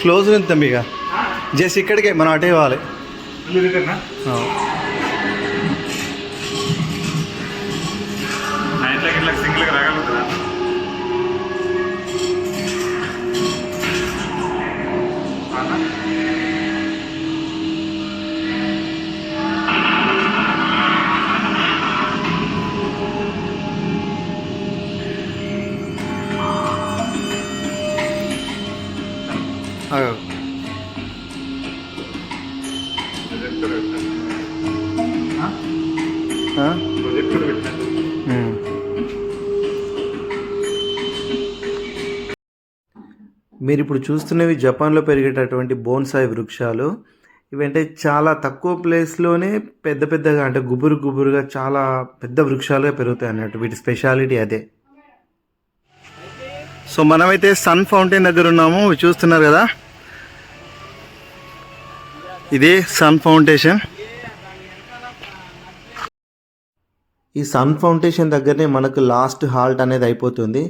క్లోజ్ ఉంది తమ్మిగా, జస్ట్ ఇక్కడికే మనం అటే ఇవ్వాలి. నైట్లోకి ఇట్లా సింగిల్గా రాగలుగుతుందా? మీరు ఇప్పుడు చూస్తున్నవి జపాన్లో పెరిగేటటువంటి బోన్సాయి వృక్షాలు. ఇవంటే చాలా తక్కువ ప్లేస్లోనే పెద్ద పెద్దగా, అంటే గుబురు గుబురుగా చాలా పెద్ద వృక్షాలుగా పెరుగుతాయి అన్నట్టు. వీటి స్పెషాలిటీ అదే. సో మనమైతే సన్ ఫౌంటైన్ దగ్గర ఉన్నాము, చూస్తున్నారు కదా, ఇదే సన్ ఫౌంటేషన్. ఈ సన్ ఫౌంటేషన్ దగ్గరనే మనకు లాస్ట్ హాల్ట్ అనేది అయిపోతుంది.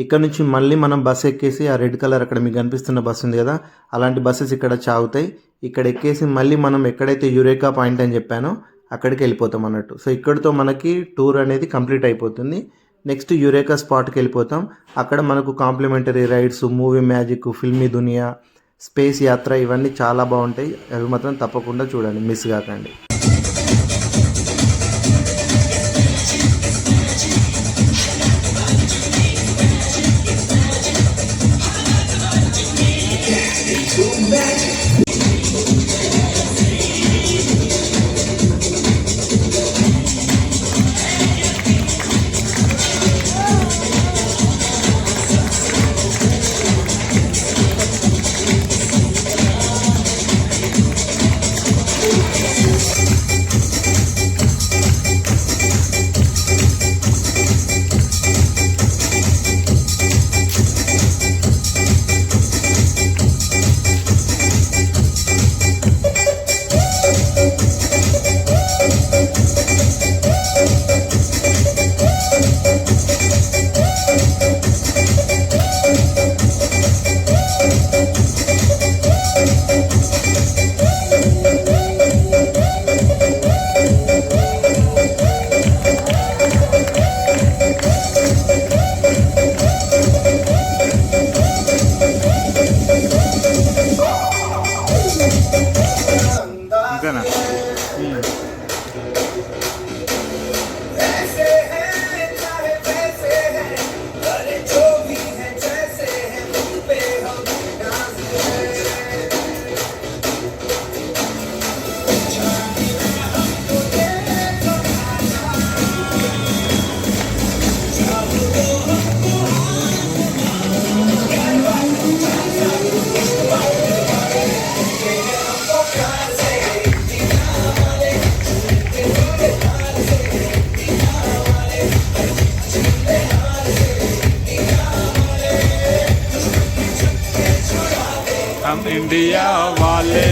ఇక్కడ నుంచి మళ్ళీ మనం బస్సు ఎక్కేసి ఆ రెడ్ కలర్ అక్కడ మీకు కనిపిస్తున్న బస్సు ఉంది కదా, అలాంటి బస్సెస్ ఇక్కడ చాగుతాయి. ఇక్కడ ఎక్కేసి మళ్ళీ మనం ఎక్కడైతే యురేకా పాయింట్ అని చెప్పానో అక్కడికి వెళ్ళిపోతాం అన్నట్టు. సో ఇక్కడితో మనకి టూర్ అనేది కంప్లీట్ అయిపోతుంది. నెక్స్ట్ యురేకా స్పాట్కి వెళ్ళిపోతాం. అక్కడ మనకు complimentary rides, movie magic, Filmi Duniya, space యాత్ర ఇవన్నీ చాలా బాగుంటాయి. అవి మాత్రం తప్పకుండా చూడండి, మిస్ కాకండి. इंडिया वाले।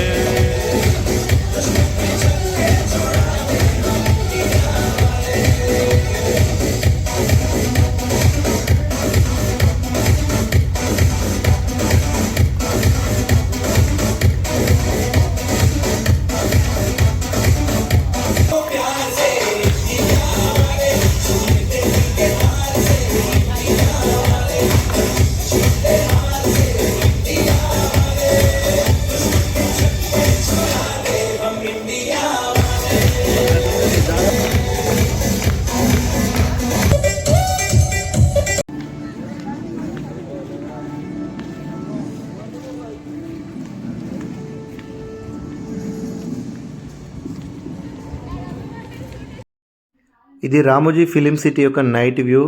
ఇది రామోజీ ఫిలిం సిటీ యొక్క నైట్ వ్యూ.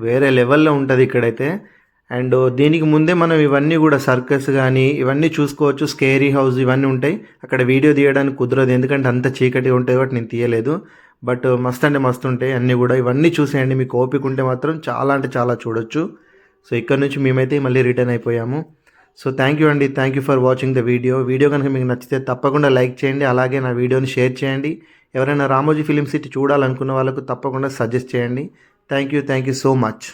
వేరే లెవెల్లో ఉంటుంది ఇక్కడైతే. అండ్ దీనికి ముందే మనం ఇవన్నీ కూడా సర్కస్ కానీ ఇవన్నీ చూసుకోవచ్చు. స్కేరీ హౌస్ ఇవన్నీ ఉంటాయి. అక్కడ వీడియో తీయడానికి కుదరదు, ఎందుకంటే అంత చీకటి ఉంటుంది కాబట్టి నేను తీయలేదు. బట్ మస్తు అంటే మస్తు ఉంటాయి అన్నీ కూడా. ఇవన్నీ చూసేయండి, మీకు ఓపిక ఉంటే మాత్రం చాలా అంటే చాలా చూడొచ్చు. సో ఇక్కడ నుంచి మేమైతే మళ్ళీ రిటర్న్ అయిపోయాము. సో థ్యాంక్ యూ అండి, thank you for watching the video కనుక మీకు నచ్చితే తప్పకుండా లైక్ చేయండి, అలాగే నా వీడియోని షేర్ చేయండి. ఎవరైనా రామోజీ ఫిలిం సిటీ చూడాలనుకున్న వాళ్ళకు తప్పకుండా సజెస్ట్ చేయండి. Thank you so much.